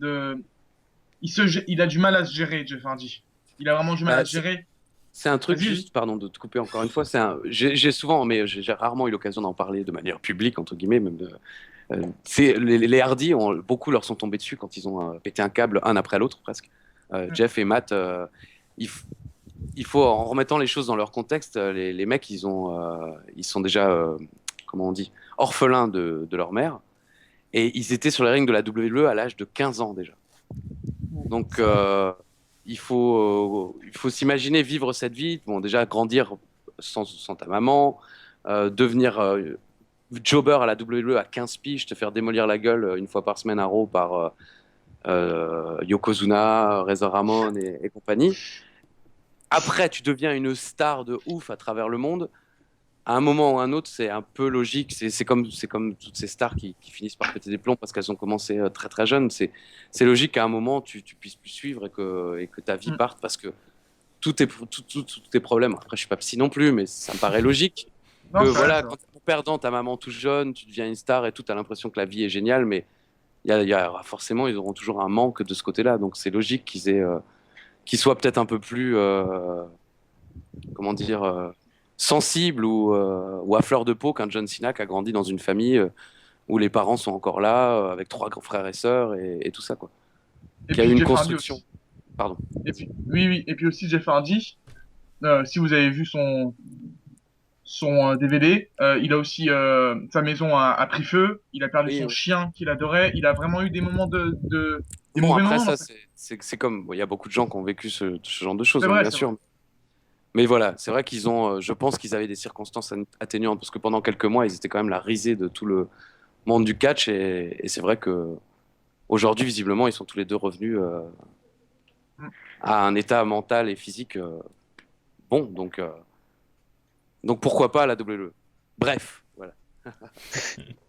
il a du mal à se gérer, Jeff Hardy. Il a vraiment du mal à Bah, se gérer. c'est un truc Vas-y, juste, pardon de te couper encore une fois, j'ai souvent, mais j'ai rarement eu l'occasion d'en parler de manière publique, entre guillemets, même les Hardy, beaucoup leur sont tombés dessus quand ils ont pété un câble un après l'autre, presque. Jeff et Matt, il, f- il faut, en remettant les choses dans leur contexte, les mecs, ils sont déjà, comment on dit, orphelins de leur mère, et ils étaient sur les rings de la WWE à l'âge de 15 ans déjà. Donc, il faut s'imaginer vivre cette vie. Bon, déjà, grandir sans ta maman, devenir jobber à la WWE à 15 piges, te faire démolir la gueule une fois par semaine à Raw par Yokozuna, Razor Ramon et compagnie. Après, tu deviens une star de ouf à travers le monde. à un moment ou à un autre, c'est un peu logique. C'est comme toutes ces stars qui finissent par péter des plombs parce qu'elles ont commencé très très jeunes. C'est logique qu'à un moment, tu puisses plus suivre et que ta vie Mm. parte parce que tous tes problèmes. Après, je suis pas psy non plus, mais ça me paraît logique. Que Non, c'est vrai, voilà, c'est vrai. quand t'es perdant ta maman tout jeune, tu deviens une star et tout, t'as l'impression que la vie est géniale, mais forcément, ils auront toujours un manque de ce côté-là. Donc c'est logique qu'ils soient peut-être un peu plus, comment dire, sensibles ou à fleur de peau qu'un John Cena qui a grandi dans une famille où les parents sont encore là, avec trois grands frères et sœurs et tout ça, quoi. Et Qui a eu puis une Jeff Hardy construction. aussi. Pardon. Et puis, oui, oui. Et puis aussi Jeff Hardy, si vous avez vu son DVD, il a aussi sa maison a pris feu. Il a perdu Oui, son oui. chien qu'il adorait. Il a vraiment eu des moments des Bon, mauvais après, moments dans ça, sa... c'est comme. Bon, il y a beaucoup de gens qui ont vécu ce genre de choses, C'est hein, vrai, bien c'est vrai. sûr. Mais voilà, c'est vrai qu'ils ont. Je pense qu'ils avaient des circonstances atténuantes parce que pendant quelques mois, ils étaient quand même la risée de tout le monde du catch et c'est vrai que aujourd'hui, visiblement, ils sont tous les deux revenus à un état mental et physique bon. Donc pourquoi pas à la WWE. Bref, voilà.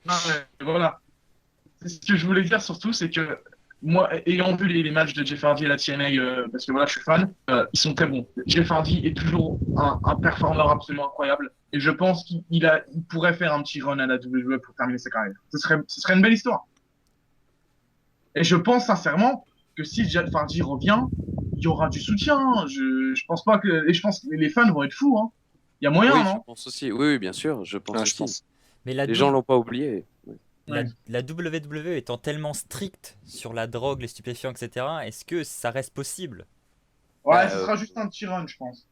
Non, mais voilà. Ce que je voulais dire surtout, c'est que moi, ayant vu les matchs de Jeff Hardy à la TNA, parce que voilà, je suis fan, ils sont très bons. Jeff Hardy est toujours un performeur absolument incroyable. Et je pense il pourrait faire un petit run à la WWE pour terminer sa carrière. Ce serait une belle histoire. Et je pense sincèrement que si Jeff Hardy revient, il y aura du soutien. Je pense pas que, et je pense que les fans vont être fous, hein. Il y a moyen, Oui, je non? pense aussi. Oui, oui, bien sûr, je pense Ah, je aussi. pense. Mais Les gens l'ont pas oublié. la, Ouais. la WWE étant tellement stricte sur la drogue, les stupéfiants, etc., est-ce que ça reste possible? Ouais, Bah, ce sera juste un petit run, je pense.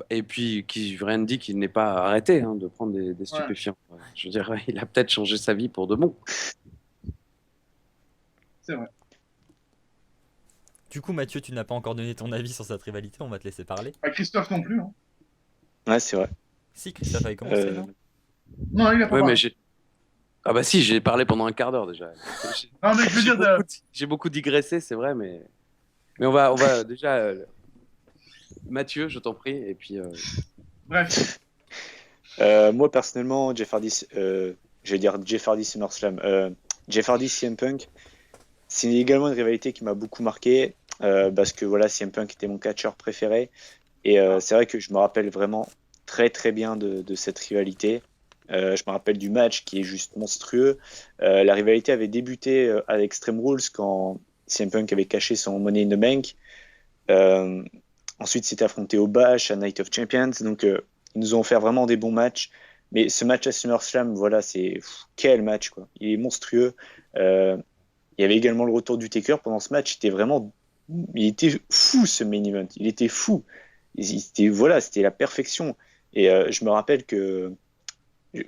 et puis, qui rien ne dit qu'il n'est pas arrêté hein, de prendre des Ouais, stupéfiants. Je veux dire, il a peut-être changé sa vie pour de bon. c'est vrai. Du coup, Mathieu, tu n'as pas encore donné ton avis sur cette rivalité, on va te laisser parler. Pas Christophe non plus, hein. Ouais, c'est vrai. Si, Christophe avait commencé, Euh, non? Non, il a pas Oui, mais parlé. j'ai. Ah bah si, j'ai parlé pendant un quart d'heure déjà. J'ai Non, mais je veux j'ai dire, j'ai beaucoup digressé, c'est vrai, mais on va déjà. Mathieu, je t'en prie, et puis. bref. Moi, personnellement, Jeff Hardy, je vais dire Jeff Hardy SummerSlam. Jeff Hardy CM Punk, c'est également une rivalité qui m'a beaucoup marqué parce que voilà, CM Punk était mon catcheur préféré. Et c'est vrai que je me rappelle vraiment très très bien de cette rivalité. Je me rappelle du match qui est juste monstrueux. La rivalité avait débuté à Extreme Rules quand CM Punk avait caché son Money in the Bank. Euh, Ensuite, s'était affronté au Bash, à Night of Champions. Donc, ils nous ont offert vraiment des bons matchs. Mais ce match à SummerSlam, voilà, quel match, quoi. Il est monstrueux. Il y avait également le retour du Taker pendant ce match. Il était fou, ce main event. Il était fou. Voilà, c'était la perfection. Et je me rappelle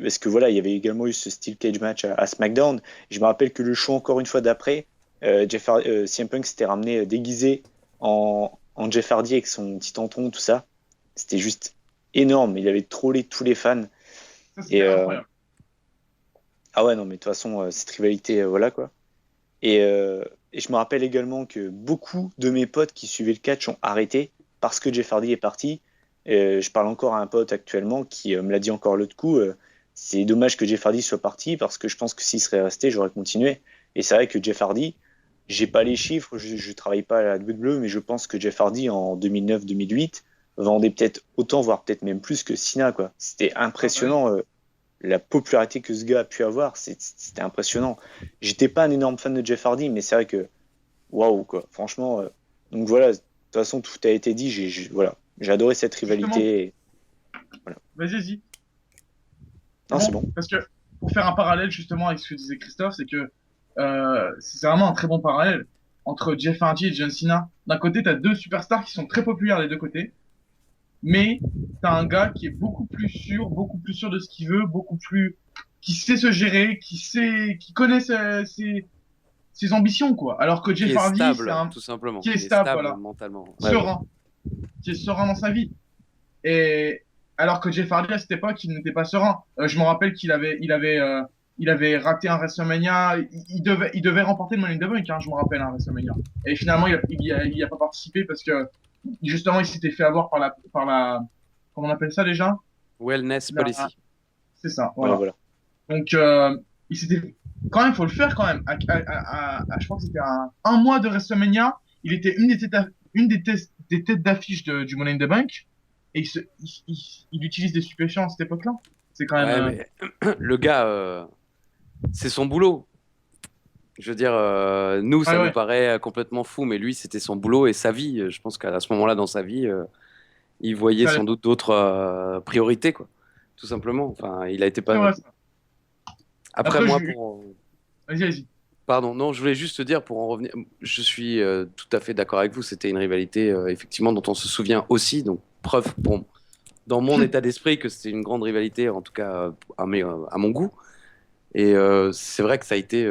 parce que voilà, il y avait également eu ce Steel Cage match à SmackDown. Je me rappelle que le show, encore une fois d'après, CM Punk s'était ramené déguisé en Jeff Hardy avec son petit tampon, tout ça. C'était juste énorme. Il avait trollé tous les fans. Ça, c'était Et incroyable. ah ouais, non, mais de toute façon, cette rivalité, voilà quoi. Et je me rappelle également que beaucoup de mes potes qui suivaient le catch ont arrêté parce que Jeff Hardy est parti. Je parle encore à un pote actuellement qui me l'a dit encore l'autre coup. C'est dommage que Jeff Hardy soit parti parce que je pense que s'il serait resté, j'aurais continué. Et c'est vrai que Jeff Hardy, j'ai pas les chiffres, je travaille pas à la WWE, mais je pense que Jeff Hardy en 2009-2008 vendait peut-être autant, voire peut-être même plus que Cena, quoi. C'était impressionnant la popularité que ce gars a pu avoir, c'était impressionnant. J'étais pas un énorme fan de Jeff Hardy, mais c'est vrai que waouh, quoi. Franchement, donc voilà, de toute façon, tout a été dit. Voilà, j'ai adoré cette rivalité. Et Vas-y. non, c'est bon. Parce que pour faire un parallèle justement avec ce que disait Christophe, c'est que c'est vraiment un très bon parallèle entre Jeff Hardy et John Cena. D'un côté, t'as deux superstars qui sont très populaires des deux côtés, mais t'as un gars qui est beaucoup plus sûr de ce qu'il veut, qui sait se gérer, qui connaît ses ambitions, quoi. Alors que Qui Jeff est Hardy, c'est stable, un tout simplement. qui est Qui est stable, stable voilà, mentalement. serein, qui est serein dans sa vie. Et alors que Jeff Hardy à cette époque, il n'était pas serein. Je me rappelle il avait raté un WrestleMania. Il devait remporter le Money in the Bank, hein, je me rappelle un WrestleMania. Et finalement, il y a pas participé parce que justement, il s'était fait avoir par la, comment on appelle ça déjà? Wellness Là, policy. c'est ça, Ouais, voilà. voilà. Donc, il s'était quand même, faut le faire quand même. Je crois que c'était un mois de WrestleMania. Il était des têtes d'affiche du Money in the Bank. Et il utilise des stupéfiants à cette époque-là. C'est quand même. Ouais, mais le gars, c'est son boulot. Je veux dire, nous, ça Ouais, nous ouais. paraît complètement fou, mais lui, c'était son boulot et sa vie. Je pense qu'à ce moment-là, dans sa vie, il voyait Ça- sans doute d'autres priorités, quoi. Tout simplement. Enfin, il a été C'est pas. vrai, ça. Après, Après, moi, pour. vas-y, vas-y. Pardon, non, je voulais juste te dire, pour en revenir, je suis tout à fait d'accord avec vous. C'était une rivalité, effectivement, dont on se souvient aussi. Donc, preuve, bon, dans mon état d'esprit, que c'était une grande rivalité, en tout cas à mon goût. Et c'est vrai que ça a été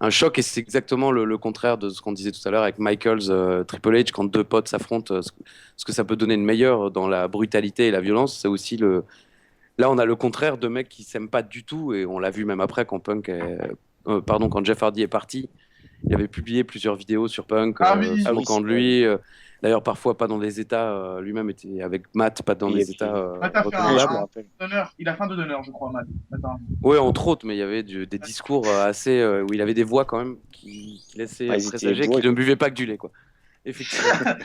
un choc, et c'est exactement le contraire de ce qu'on disait tout à l'heure avec Michaels, Triple H, quand deux potes s'affrontent, ce que ça peut donner de meilleur dans la brutalité et la violence, c'est aussi le. Là, on a le contraire de mecs qui s'aiment pas du tout, et on l'a vu même après quand Jeff Hardy est parti. Il avait publié plusieurs vidéos sur Punk, Ah oui, se Ah oui, moquant de c'est vrai. lui. D'ailleurs, parfois pas dans des états. Lui-même était avec Matt, pas dans Et des puis- états Matt a fait Ouais, je me recommandables. rappelle. d'honneur. Il a fait un dos d'honneur, je crois, Matt. Attends. Oui, entre autres, mais il y avait des discours assez où il avait des voix quand même qui laissaient Ah, ils étaient présager bourrés, qu'il ne quoi. buvait pas que du lait, quoi. Effectivement.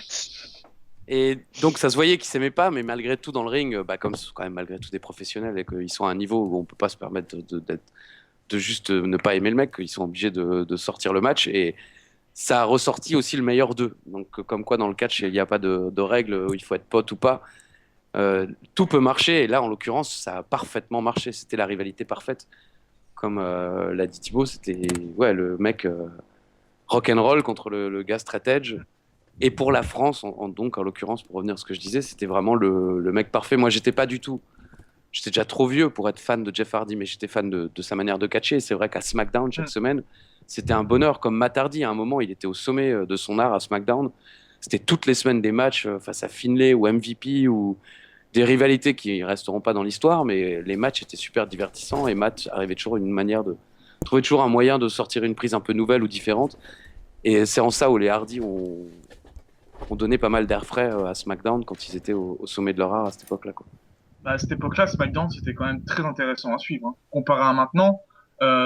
Et donc ça se voyait qu'ils s'aimaient pas, mais malgré tout dans le ring, comme ce sont quand même malgré tout des professionnels et qu'ils sont à un niveau où on peut pas se permettre de juste ne pas aimer le mec, ils sont obligés de sortir le match, et ça a ressorti aussi le meilleur d'eux. Donc comme quoi dans le catch il n'y a pas de règles où il faut être pote ou pas. Tout peut marcher, et là en l'occurrence ça a parfaitement marché. C'était la rivalité parfaite, comme l'a dit Thibaut. C'était ouais, le mec rock'n'roll contre le gars straight edge. Et pour la France, donc en l'occurrence, pour revenir à ce que je disais, c'était vraiment le mec parfait. Moi, j'étais déjà trop vieux pour être fan de Jeff Hardy, mais j'étais fan de sa manière de catcher. Et c'est vrai qu'à SmackDown, chaque semaine, c'était un bonheur. Comme Matt Hardy, à un moment, il était au sommet de son art à SmackDown. C'était toutes les semaines des matchs face à Finlay ou MVP, ou des rivalités qui resteront pas dans l'histoire, mais les matchs étaient super divertissants, et Matt arrivait toujours trouvait toujours un moyen de sortir une prise un peu nouvelle ou différente. Et c'est en ça où les Hardy ont donné pas mal d'air frais à SmackDown quand ils étaient au sommet de leur art à cette époque-là, quoi. Bah, à cette époque-là, SmackDown, c'était quand même très intéressant à suivre, hein. Comparé à maintenant,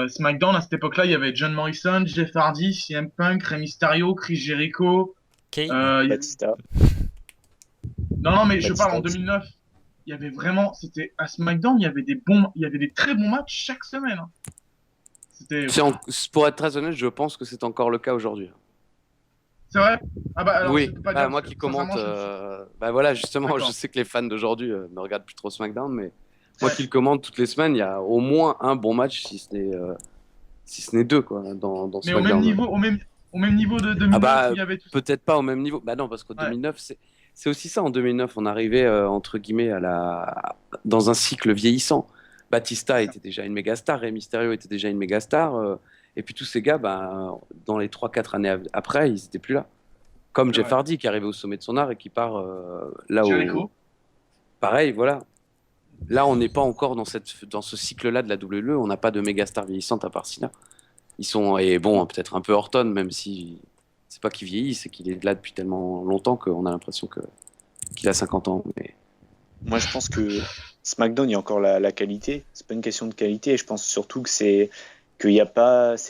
SmackDown, à cette époque-là, il y avait John Morrison, Jeff Hardy, CM Punk, Rey Mysterio, Chris Jericho. Kane. il y- Batista. Non, mais je Batista parle en aussi. 2009. Il y avait vraiment, c'était à SmackDown, il y avait des très bons matchs chaque semaine, hein. C'était, Pour être très honnête, je pense que c'est encore le cas aujourd'hui. c'est vrai? Ah bah alors, je Oui, peux pas dire, moi parce qui que, commente, sincèrement, voilà, justement, D'accord. je sais que les fans d'aujourd'hui ne regardent plus trop SmackDown, mais moi qui le commente toutes les semaines, il y a au moins un bon match, si ce n'est deux, quoi, dans Mais au même SmackDown. niveau, au même niveau de 2009 Ah bah, où il y avait tout ça. peut-être pas au même niveau. Bah non, parce qu'en Ouais. 2009, c'est aussi ça. En 2009, on arrivait, entre guillemets, dans un cycle vieillissant. Batista était déjà une méga star, Rey Mysterio était déjà une méga star, et puis tous ces gars, dans les 3-4 années après, ils étaient plus là. Comme C'est Jeff vrai. Hardy qui arrivait au sommet de son art et qui part là où. Jericho. Pareil, voilà. Là, on n'est pas encore dans ce cycle-là de la WWE. On n'a pas de méga star vieillissante à part Cena. Et bon, peut-être un peu Orton, même si c'est pas qu'il vieillit, c'est qu'il est là depuis tellement longtemps qu'on a l'impression qu'il a 50 ans. Mais Moi, je pense que SmackDown, il y a encore la qualité. C'est pas une question de qualité. Et je pense surtout que c'est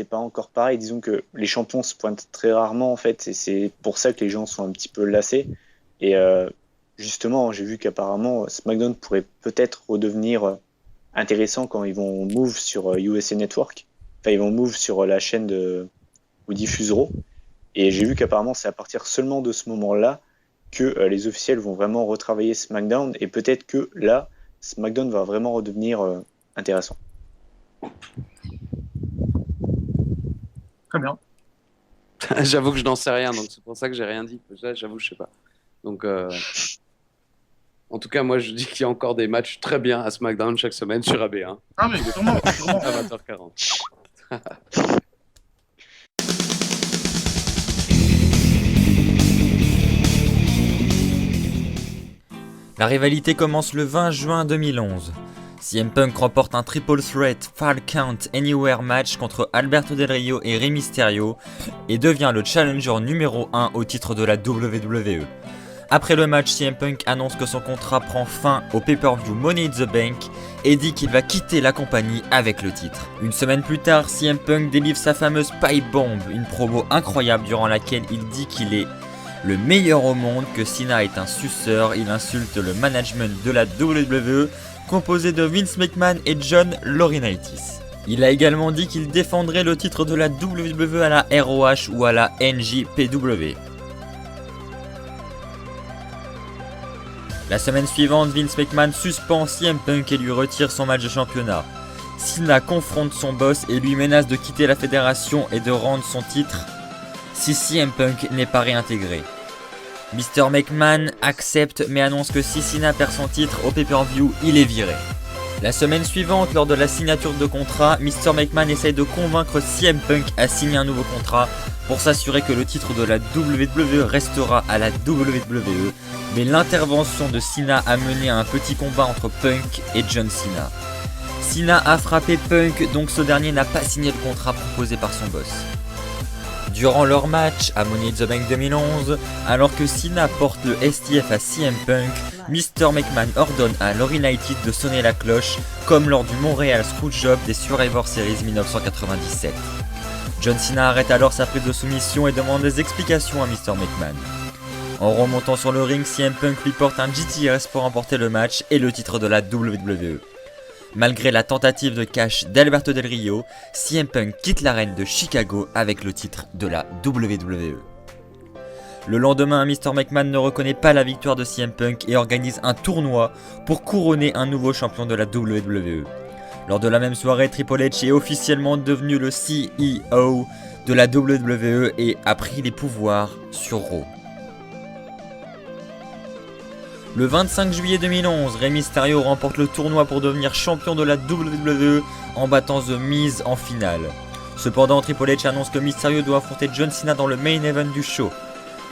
pas encore pareil. Disons que les champions se pointent très rarement, en fait. Et c'est pour ça que les gens sont un petit peu lassés. Et justement, j'ai vu qu'apparemment, SmackDown pourrait peut-être redevenir intéressant quand ils vont move sur USA Network. Enfin, ils vont move sur la chaîne où diffuse Raw. Et j'ai vu qu'apparemment, c'est à partir seulement de ce moment-là que les officiels vont vraiment retravailler SmackDown, et peut-être que là, SmackDown va vraiment redevenir intéressant. Très bien. j'avoue que je n'en sais rien, donc c'est pour ça que j'ai rien dit. J'avoue, je sais pas. Donc, en tout cas, moi, je dis qu'il y a encore des matchs très bien à SmackDown chaque semaine sur AB1 Ah mais sûrement. à 20h40. La rivalité commence le 20 juin 2011. CM Punk remporte un triple threat Fall Count Anywhere match contre Alberto Del Rio et Rey Mysterio et devient le challenger numéro 1 au titre de la WWE. Après le match, CM Punk annonce que son contrat prend fin au pay-per-view Money in the Bank et dit qu'il va quitter la compagnie avec le titre. Une semaine plus tard, CM Punk délivre sa fameuse Pipe Bomb, une promo incroyable durant laquelle il dit qu'il est le meilleur au monde, que Cena est un suceur. Il insulte le management de la WWE composé de Vince McMahon et John Laurinaitis. Il a également dit qu'il défendrait le titre de la WWE à la ROH ou à la NJPW. La semaine suivante, Vince McMahon suspend CM Punk et lui retire son match de championnat. Cena confronte son boss et lui menace de quitter la fédération et de rendre son titre si CM Punk n'est pas réintégré. Mr. McMahon accepte mais annonce que si Cena perd son titre au pay-per-view, il est viré. La semaine suivante, lors de la signature de contrat, Mr. McMahon essaye de convaincre CM Punk à signer un nouveau contrat pour s'assurer que le titre de la WWE restera à la WWE, mais l'intervention de Cena a mené à un petit combat entre Punk et John Cena. Cena a frappé Punk, donc ce dernier n'a pas signé le contrat proposé par son boss. Durant leur match à Money in the Bank 2011, alors que Cena porte le STF à CM Punk, Mr. McMahon ordonne à Laurinaitis de sonner la cloche, comme lors du Montréal Screwjob des Survivor Series 1997. John Cena arrête alors sa prise de soumission et demande des explications à Mr. McMahon. En remontant sur le ring, CM Punk lui porte un GTS pour remporter le match et le titre de la WWE. Malgré la tentative de cash d'Alberto Del Rio, CM Punk quitte l'arène de Chicago avec le titre de la WWE. Le lendemain, Mr. McMahon ne reconnaît pas la victoire de CM Punk et organise un tournoi pour couronner un nouveau champion de la WWE. Lors de la même soirée, Triple H est officiellement devenu le CEO de la WWE et a pris les pouvoirs sur Raw. Le 25 juillet 2011, Rey Mysterio remporte le tournoi pour devenir champion de la WWE en battant The Miz en finale. Cependant, Triple H annonce que Mysterio doit affronter John Cena dans le main event du show.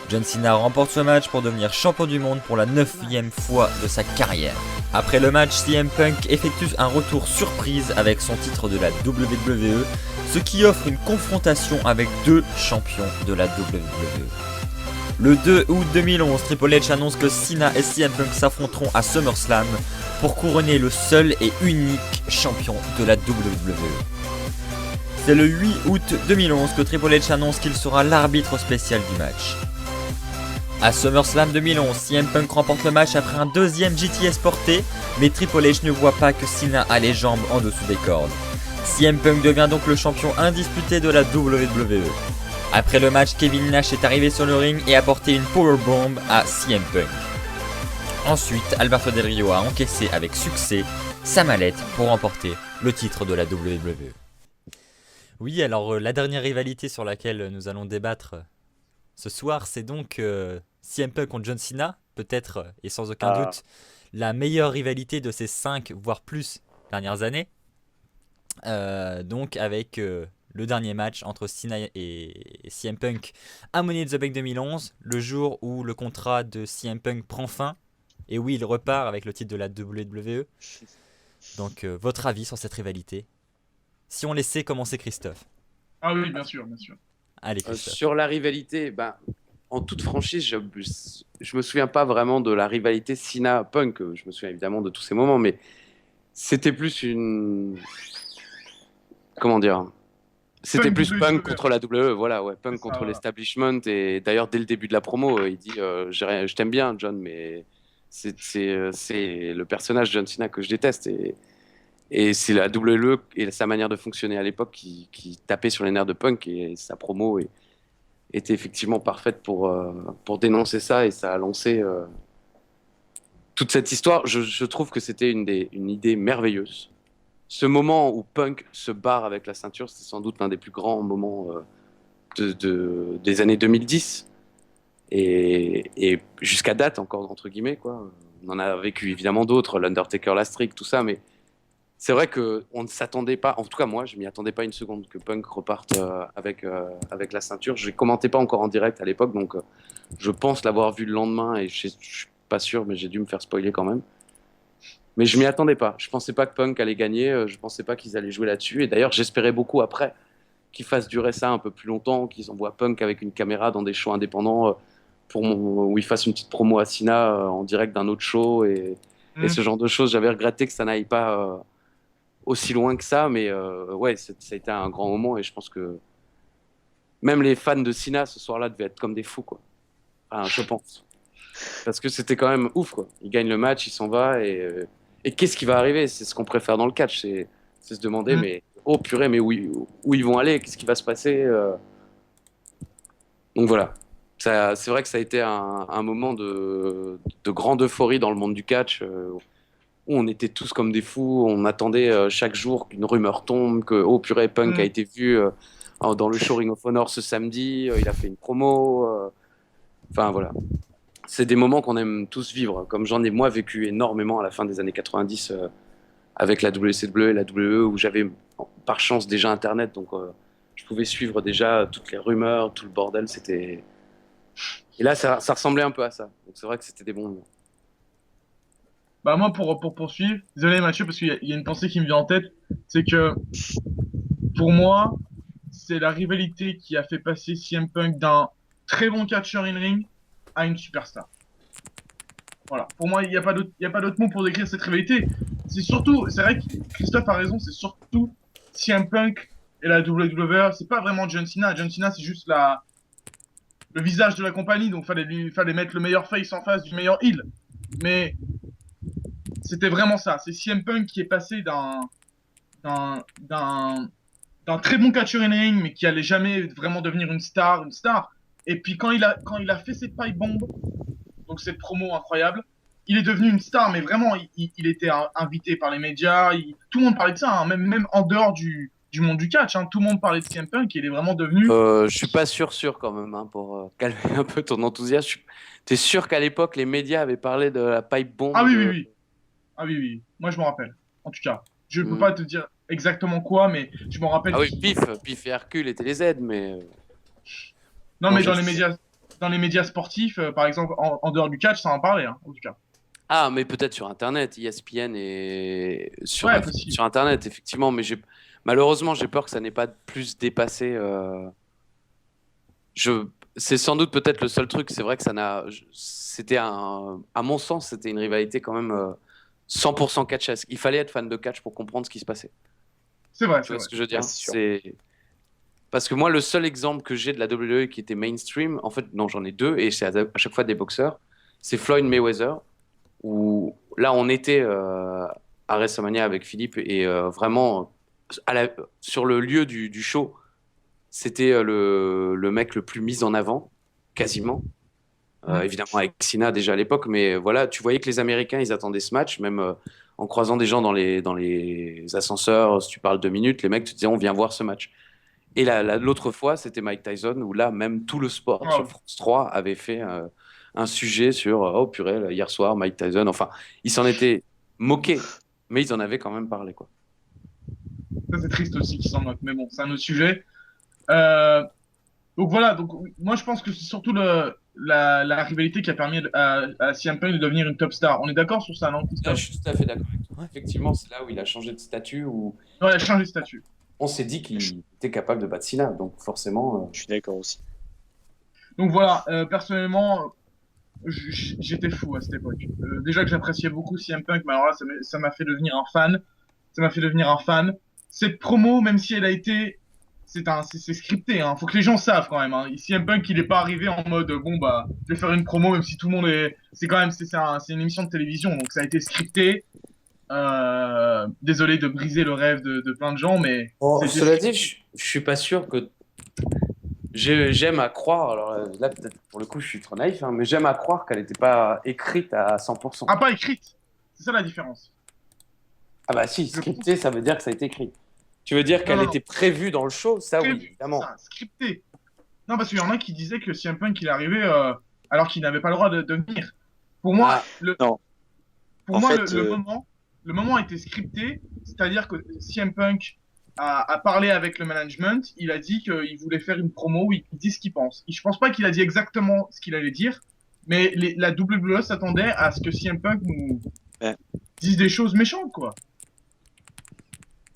John Cena remporte ce match pour devenir champion du monde pour la 9e fois de sa carrière. Après le match, CM Punk effectue un retour surprise avec son titre de la WWE, ce qui offre une confrontation avec deux champions de la WWE. Le 2 août 2011, Triple H annonce que Cena et CM Punk s'affronteront à SummerSlam pour couronner le seul et unique champion de la WWE. C'est le 8 août 2011 que Triple H annonce qu'il sera l'arbitre spécial du match. À SummerSlam 2011, CM Punk remporte le match après un deuxième GTS porté, mais Triple H ne voit pas que Cena a les jambes en dessous des cordes. CM Punk devient donc le champion indisputé de la WWE. Après le match, Kevin Nash est arrivé sur le ring et a apporté une powerbomb à CM Punk. Ensuite, Alberto Del Rio a encaissé avec succès sa mallette pour remporter le titre de la WWE. Oui, alors la dernière rivalité sur laquelle nous allons débattre ce soir, c'est donc CM Punk contre John Cena, peut-être et sans aucun doute la meilleure rivalité de ces 5 voire plus dernières années. Donc avec le dernier match entre Cena et CM Punk à Money in the Bank 2011, le jour où le contrat de CM Punk prend fin. Et oui, il repart avec le titre de la WWE. Donc, votre avis sur cette rivalité? Si on laissait commencer Christophe. Ah oui, bien sûr, bien sûr. Allez, Christophe. Sur la rivalité, en toute franchise, je me souviens pas vraiment de la rivalité Cena-Punk. Je me souviens évidemment de tous ces moments, mais c'était plus une... Comment dire? C'était plus Punk contre la WWE, voilà, ouais, Punk contre voilà. l'establishment. Et d'ailleurs, dès le début de la promo, il dit je t'aime bien, John, mais c'est le personnage John Cena que je déteste. Et c'est la WWE et sa manière de fonctionner à l'époque qui tapait sur les nerfs de Punk. Et sa promo était effectivement parfaite pour dénoncer ça. Et ça a lancé toute cette histoire. Je trouve que c'était une idée merveilleuse. Ce moment où Punk se barre avec la ceinture, c'est sans doute l'un des plus grands moments des années 2010 et jusqu'à date encore entre guillemets quoi. On en a vécu évidemment d'autres, l'Undertaker, la Streak, tout ça, mais c'est vrai que on ne s'attendait pas, en tout cas moi je m'y attendais pas une seconde que Punk reparte avec la ceinture. Je commentais pas encore en direct à l'époque, donc je pense l'avoir vu le lendemain et je suis pas sûr, mais j'ai dû me faire spoiler quand même. Mais je m'y attendais pas. Je pensais pas que Punk allait gagner. Je pensais pas qu'ils allaient jouer là-dessus. Et d'ailleurs, j'espérais beaucoup après qu'ils fassent durer ça un peu plus longtemps, qu'ils envoient Punk avec une caméra dans des shows indépendants où il fasse une petite promo à Cena en direct d'un autre show et ce genre de choses. J'avais regretté que ça n'aille pas aussi loin que ça, mais ouais, ça a été un grand moment et je pense que même les fans de Cena ce soir-là devaient être comme des fous, quoi. Enfin, je pense. Parce que c'était quand même ouf, quoi. Il gagne le match, il s'en va et qu'est-ce qui va arriver? C'est ce qu'on préfère dans le catch, c'est se demander, mais oh purée, mais où ils vont aller? Qu'est-ce qui va se passer? Donc voilà. C'est vrai que ça a été un moment de grande euphorie dans le monde du catch où on était tous comme des fous. On attendait chaque jour qu'une rumeur tombe, que oh purée, Punk a été vu dans le show Ring of Honor ce samedi, il a fait une promo. Enfin voilà. C'est des moments qu'on aime tous vivre, comme j'en ai moi vécu énormément à la fin des années 90 avec la WCW et la WWE où j'avais par chance déjà Internet, donc je pouvais suivre déjà toutes les rumeurs, tout le bordel. Et là, ça ressemblait un peu à ça. Donc c'est vrai que c'était des bons moments. Bah moi, pour poursuivre, désolé Mathieu, parce qu'il y a une pensée qui me vient en tête, c'est que pour moi, c'est la rivalité qui a fait passer CM Punk d'un très bon catcheur in-ring à une superstar. Voilà. Pour moi, il n'y a pas d'autre mot pour décrire cette rivalité. C'est vrai que Christophe a raison, c'est surtout CM Punk et la WWE. C'est pas vraiment John Cena. John Cena, c'est juste le visage de la compagnie, donc fallait mettre le meilleur face en face du meilleur heel. Mais c'était vraiment ça. C'est CM Punk qui est passé d'un très bon catcheur in ring, mais qui allait jamais vraiment devenir une star. Et puis quand il a fait ses pipe bombs, donc cette promo incroyable, il est devenu une star, mais vraiment, il était invité par les médias, tout le monde parlait de ça, hein, même en dehors du monde du catch, hein, tout le monde parlait de CM Punk, il est vraiment devenu... Je suis pas sûr quand même, hein, pour calmer un peu ton enthousiasme. T'es sûr qu'à l'époque, les médias avaient parlé de la pipe bomb? Ah oui. Ah oui. Moi, je m'en rappelle. En tout cas, je peux pas te dire exactement quoi, mais je m'en rappelle. Ah oui, Pif et Hercule étaient les aides, mais... Non, mais dans les médias sportifs, par exemple, en dehors du catch, ça en parlait, hein, en tout cas. Ah, mais peut-être sur Internet, ESPN et sur Internet, effectivement. Mais malheureusement, j'ai peur que ça n'ait pas plus dépassé. C'est sans doute peut-être le seul truc. C'est vrai que à mon sens, c'était une rivalité quand même 100% catchesque. Il fallait être fan de catch pour comprendre ce qui se passait. C'est vrai. Tu vois ce que je veux dire? Parce que moi, le seul exemple que j'ai de la WWE qui était mainstream, en fait, non, j'en ai deux, et c'est à chaque fois des boxeurs. C'est Floyd Mayweather, où là, on était à WrestleMania avec Philippe, et vraiment, sur le lieu du show, c'était le mec le plus mis en avant, quasiment. Évidemment avec Cena déjà à l'époque, mais voilà, tu voyais que les Américains, ils attendaient ce match, même en croisant des gens dans les ascenseurs, si tu parles 2 minutes, les mecs te disaient on vient voir ce match. Et l'autre fois, c'était Mike Tyson, où là, même tout le sport sur France 3 avait fait un sujet sur oh purée, là, hier soir, Mike Tyson. Enfin, ils s'en étaient moqués, mais ils en avaient quand même parlé, quoi. Ça, c'est triste aussi qu'ils s'en moquent, mais bon, c'est un autre sujet. Donc voilà, moi je pense que c'est surtout la rivalité qui a permis à CM Punk de devenir une top star. On est d'accord sur ça, non, Christophe? Là, je suis tout à fait d'accord avec toi. Effectivement, c'est là où il a changé de statut, où Ouais, il a changé de statut. on s'est dit qu'il était capable de battre Cena, donc forcément. Je suis d'accord aussi. Donc voilà, personnellement, j'étais fou à cette époque. Déjà que j'appréciais beaucoup CM Punk, mais alors là, ça m'a fait devenir un fan. Ça m'a fait devenir un fan. Cette promo, même si elle a été... C'est scripté, hein. Faut que les gens savent quand même, hein. CM Punk, il est pas arrivé en mode bon bah je vais faire une promo même si tout le monde est. C'est quand même c'est une émission de télévision donc ça a été scripté. Désolé de briser le rêve de plein de gens mais. Cela dit, je suis pas sûr que j'aime à croire. Alors là peut-être pour le coup je suis trop naïf, hein, mais j'aime à croire qu'elle n'était pas écrite à 100%. Ah pas écrite, c'est ça la différence. Ah bah si, scripté ça veut dire que ça a été écrit. Tu veux dire qu'elle était prévue dans le show? Ça, oui, évidemment. Ça, scripté. Non, parce qu'il y en a qui disaient que CM Punk, il arrivait alors qu'il n'avait pas le droit de venir. Pour moi, le moment a été scripté, c'est-à-dire que CM Punk a parlé avec le management, il a dit qu'il voulait faire une promo où il dit ce qu'il pense. Je pense pas qu'il a dit exactement ce qu'il allait dire, mais la WWE s'attendait à ce que CM Punk nous dise des choses méchantes, quoi.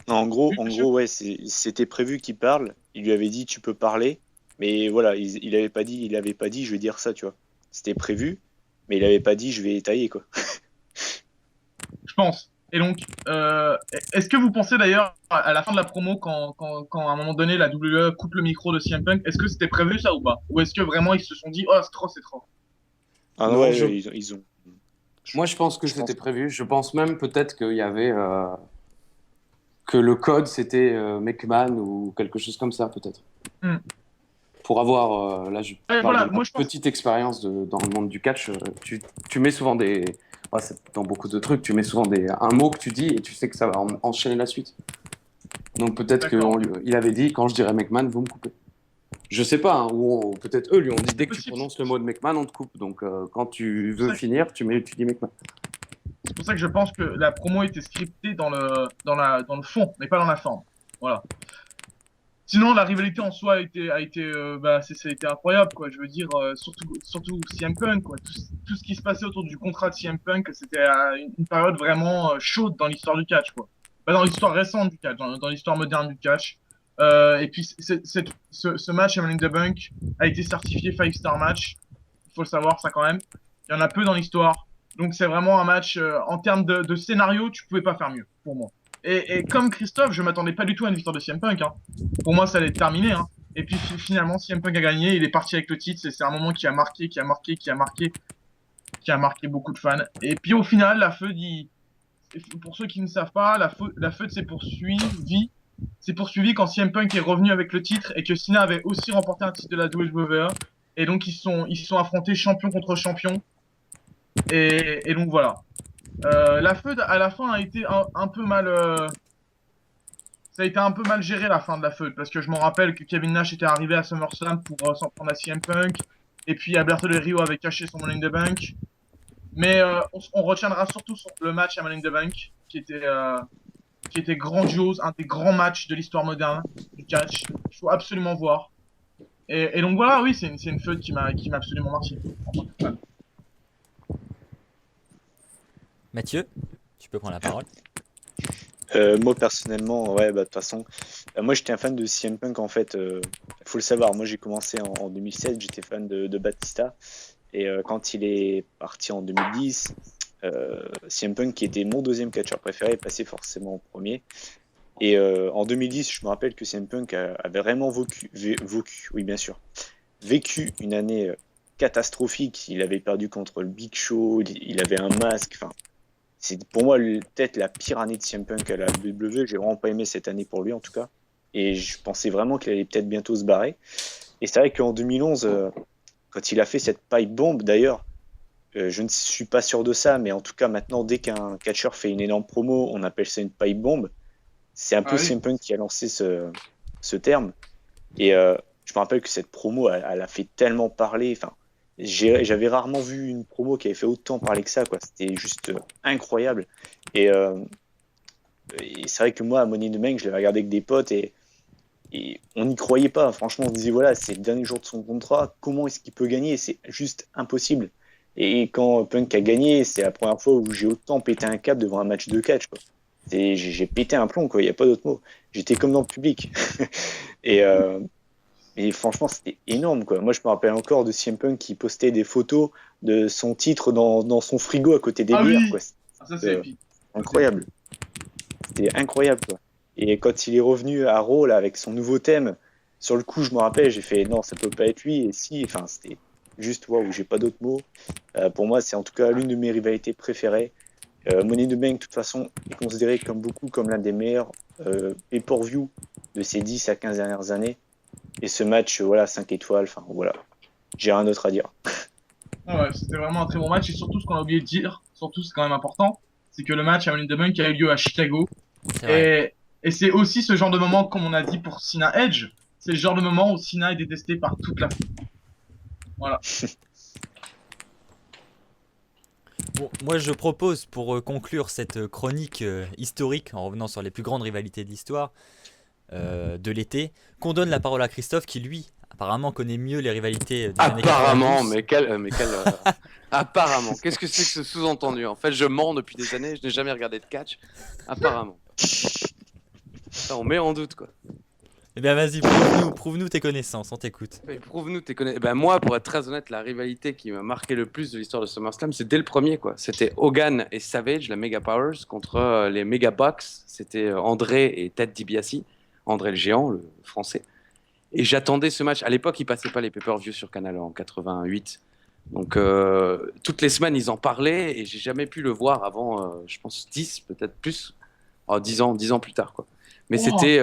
Non, en gros, ouais, c'était prévu qu'il parle. Il lui avait dit tu peux parler, mais voilà, il avait pas dit je vais dire ça, tu vois. c'était prévu, mais il avait pas dit je vais tailler quoi. Je pense. Et donc, est-ce que vous pensez d'ailleurs, à la fin de la promo, quand à un moment donné la WWE coupe le micro de CM Punk, est-ce que c'était prévu ça ou pas? Ou est-ce que vraiment ils se sont dit, oh, c'est trop. Ah Non, ouais, je- ils ont. Moi, je pense que Je pense c'était prévu. Je pense même peut-être qu'il y avait que le code c'était McMahon ou quelque chose comme ça, peut-être. Hmm. Pour avoir, là, je Ouais, parle voilà, de ma moi je pense. petite expérience dans le monde du catch. Tu mets souvent dans beaucoup de trucs, tu mets souvent un mot que tu dis et tu sais que ça va enchaîner la suite. Donc peut-être D'accord. qu'il avait dit, quand je dirais McMahon, vous me coupez. Je sais pas, hein, ou peut-être eux lui ont dit, dès que tu Possible. prononces le mot de McMahon, on te coupe. Donc quand tu C'est pour veux ça que- finir, tu dis McMahon. c'est pour ça que je pense que la promo était scriptée dans le fond, mais pas dans la forme. Voilà. Sinon, la rivalité en soi ça a été incroyable, quoi. Je veux dire, surtout CM Punk, quoi. Tout ce qui se passait autour du contrat de CM Punk, c'était une période vraiment chaude dans l'histoire du catch, quoi. Pas dans l'histoire récente du catch, dans l'histoire moderne du catch. Et puis, ce match à Money in the Bank a été certifié 5-star match. Il faut le savoir, ça quand même. Il y en a peu dans l'histoire. Donc, c'est vraiment un match, en termes de scénario, tu pouvais pas faire mieux, pour moi. Et comme Christophe, je m'attendais pas du tout à une victoire de CM Punk, hein. Pour moi, ça allait être terminé, hein. Et puis finalement, CM Punk a gagné, il est parti avec le titre. C'est un moment qui a marqué beaucoup de fans. Et puis au final, la feud, pour ceux qui ne savent pas, la feud s'est poursuivie quand CM Punk est revenu avec le titre et que Cena avait aussi remporté un titre de la WWE. Et donc ils se sont affrontés champion contre champion. Et donc voilà. La feud à la fin a été un peu mal. Ça a été un peu mal géré la fin de la feud parce que je me rappelle que Kevin Nash était arrivé à SummerSlam pour s'en prendre à CM Punk et puis Alberto Del Rio avait caché son Money in the Bank. Mais on retiendra surtout le match à Money in the Bank qui était grandiose, un des grands matchs de l'histoire moderne du catch. Il faut absolument voir. Et donc voilà, oui, c'est une feud qui m'a absolument marqué. Mathieu, tu peux prendre la parole. Moi personnellement, ouais, bah de toute façon, moi j'étais un fan de CM Punk en fait. Faut le savoir, moi j'ai commencé en 2007, j'étais fan de Batista. Et quand il est parti en 2010, CM Punk, qui était mon deuxième catcheur préféré, est passé forcément en premier. Et en 2010, je me rappelle que CM Punk avait vraiment oui, bien sûr, vécu une année catastrophique. Il avait perdu contre le Big Show, il avait un masque. Enfin, c'est pour moi peut-être la pire année de CM Punk à la WWE. J'ai vraiment pas aimé cette année pour lui en tout cas. Et je pensais vraiment qu'il allait peut-être bientôt se barrer. Et c'est vrai qu'en 2011, quand il a fait cette pipe bomb, d'ailleurs, je ne suis pas sûr de ça, mais en tout cas maintenant, dès qu'un catcheur fait une énorme promo, on appelle ça une pipe bomb. C'est un peu Ah oui. CM Punk qui a lancé ce terme. Et je me rappelle que cette promo, elle a fait tellement parler. Enfin, j'avais rarement vu une promo qui avait fait autant parler que ça, quoi. C'était juste incroyable. Et c'est vrai que moi, à Money in the Bank, je l'avais regardé avec des potes et on n'y croyait pas. Franchement, on se disait, voilà, c'est le dernier jour de son contrat. Comment est-ce qu'il peut gagner? C'est juste impossible. Et quand Punk a gagné, c'est la première fois où j'ai autant pété un câble devant un match de catch, quoi. J'ai pété un plomb, quoi. Il n'y a pas d'autre mot. J'étais comme dans le public. et, et franchement, c'était énorme, quoi. Moi, je me rappelle encore de CM Punk qui postait des photos de son titre dans son frigo à côté des Ah bières, oui. quoi. Ça c'est épique. Incroyable. C'était incroyable, quoi. Et quand il est revenu à Raw, là, avec son nouveau thème, sur le coup, je me rappelle, j'ai fait non, ça peut pas être lui. Et si, enfin, c'était juste waouh, j'ai pas d'autres mots. Pour moi, c'est en tout cas l'une de mes rivalités préférées. Money in the Bank, de toute façon, est considéré comme beaucoup comme l'un des meilleurs pay-per-view de ces 10 à 15 dernières années. Et ce match, voilà, 5 étoiles, enfin voilà, j'ai rien d'autre à dire. Ah ouais, c'était vraiment un très bon match et surtout ce qu'on a oublié de dire, surtout c'est quand même important, c'est que le match à Money in the Bank a eu lieu à Chicago. C'est vrai. Et c'est aussi ce genre de moment, comme on a dit pour Cena Edge, c'est le genre de moment où Cena est détesté par toute la foule. Voilà. Bon, moi je propose pour conclure cette chronique historique en revenant sur les plus grandes rivalités de l'histoire de l'été, qu'on donne la parole à Christophe qui lui apparemment connaît mieux les rivalités des années Apparemment, 90. apparemment. Qu'est-ce que c'est que ce sous-entendu? En fait, je mens depuis des années, je n'ai jamais regardé de catch. Apparemment. Ça, on met en doute, quoi. Eh bien, vas-y, prouve-nous tes connaissances, on t'écoute. Mais prouve-nous tes connaissances. Ben moi, pour être très honnête, la rivalité qui m'a marqué le plus de l'histoire de SummerSlam, c'est dès le premier, quoi. C'était Hogan et Savage, la Mega Powers, contre les Mega Bucks. C'était André et Ted DiBiase. André le géant, le français. Et j'attendais ce match. À l'époque, ils passaient pas les pay-per-view sur Canal en 88. Donc, toutes les semaines, ils en parlaient et j'ai jamais pu le voir avant, je pense, 10, peut-être plus. 10 ans plus tard, quoi. Mais c'était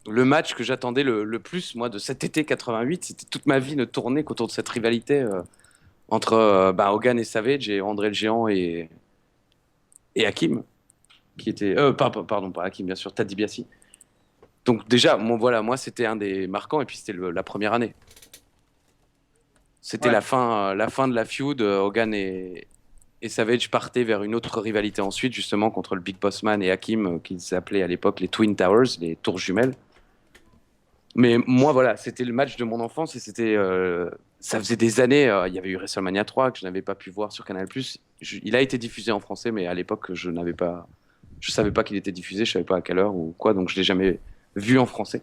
le match que j'attendais le plus, moi, de cet été 88. C'était toute ma vie ne tournait qu'autour de cette rivalité entre Hogan et Savage et André le géant et Hakim, qui était. Pardon, pas Hakim, bien sûr, Ted DiBiase. Donc, déjà, moi, c'était un des marquants et puis c'était la première année. C'était la fin de la feud. Hogan et Savage partaient vers une autre rivalité ensuite, justement, contre le Big Boss Man et Hakim, qu'ils s'appelaient à l'époque les Twin Towers, les tours jumelles. Mais moi, voilà, c'était le match de mon enfance et c'était. Ça faisait des années, il y avait eu WrestleMania 3 que je n'avais pas pu voir sur Canal+. Il a été diffusé en français, mais à l'époque, je savais pas qu'il était diffusé, je savais pas à quelle heure ou quoi, donc je l'ai jamais vu en français.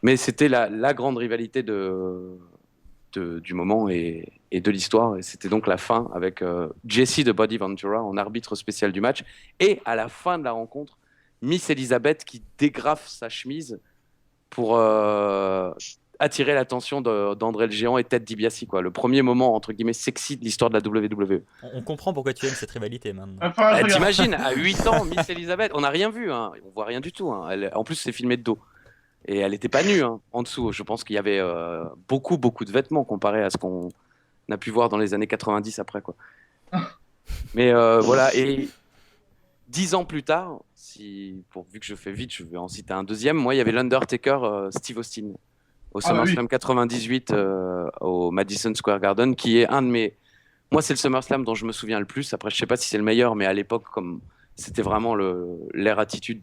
Mais c'était la grande rivalité du moment et de l'histoire. Et c'était donc la fin avec Jesse de Body Ventura en arbitre spécial du match. Et à la fin de la rencontre, Miss Elizabeth qui dégrafe sa chemise pour attirer l'attention d'André le Géant et Ted DiBiase, quoi. Le premier moment, entre guillemets, sexy de l'histoire de la WWE. On comprend pourquoi tu aimes cette rivalité maintenant. T'imagines, à 8 ans, Miss Elizabeth, on n'a rien vu, hein. On voit rien du tout. Hein. En plus, c'est filmé de dos. Et elle n'était pas nue, hein, en dessous. Je pense qu'il y avait beaucoup de vêtements comparé à ce qu'on a pu voir dans les années 90 après, quoi. Mais voilà, et 10 ans plus tard, vu que je fais vite, je vais en citer un deuxième. Moi, il y avait l'Undertaker Steve Austin au SummerSlam 98 au Madison Square Garden, qui est un de mes... Moi, c'est le SummerSlam dont je me souviens le plus. Après, je sais pas si c'est le meilleur, mais à l'époque, comme c'était vraiment l'ère attitude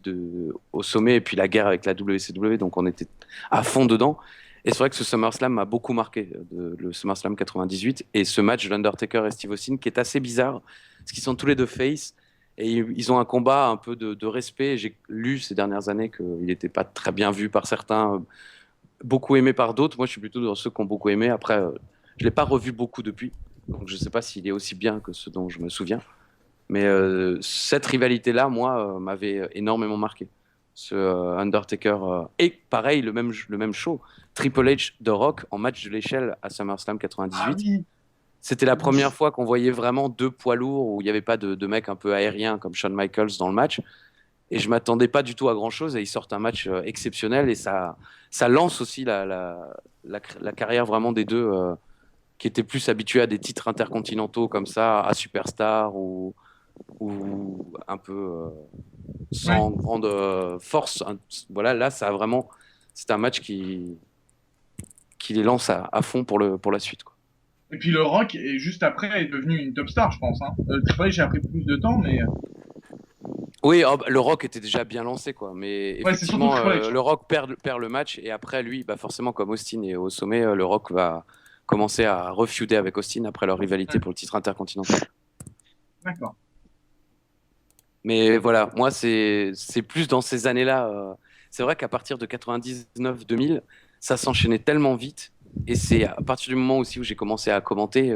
au sommet, et puis la guerre avec la WCW, donc on était à fond dedans. Et c'est vrai que ce SummerSlam m'a beaucoup marqué, le SummerSlam 98, et ce match l'Undertaker et Steve Austin, qui est assez bizarre, parce qu'ils sont tous les deux face, et ils ont un combat un peu de respect. J'ai lu ces dernières années qu'il n'était pas très bien vu par certains, beaucoup aimé par d'autres. Moi, je suis plutôt dans ceux qui ont beaucoup aimé. Après, je l'ai pas revu beaucoup depuis, donc je sais pas s'il est aussi bien que ce dont je me souviens. Mais cette rivalité-là, moi, m'avait énormément marqué. Ce Undertaker et pareil, le même show, Triple H The Rock en match de l'échelle à SummerSlam 98. Ah oui. C'était la première fois qu'on voyait vraiment deux poids lourds où il n'y avait pas de mecs un peu aériens comme Shawn Michaels dans le match. Et je m'attendais pas du tout à grand chose et ils sortent un match exceptionnel et ça lance aussi la carrière vraiment des deux qui étaient plus habitués à des titres intercontinentaux comme ça, à Superstar ou un peu sans grande force. Voilà, là, c'est un match qui les lance à fond pour la suite, quoi. Et puis le Rock, est juste après, est devenu une top star, je pense. Hein. Triple H a pris plus de temps, mais... Oui, le Rock était déjà bien lancé, quoi. Mais effectivement, le Rock perd le match et après, lui, forcément, comme Austin est au sommet, le Rock va commencer à refeuder avec Austin après leur rivalité pour le titre intercontinental. D'accord. Mais voilà, moi, c'est plus dans ces années-là. C'est vrai qu'à partir de 99-2000, ça s'enchaînait tellement vite. Et c'est à partir du moment aussi où j'ai commencé à commenter,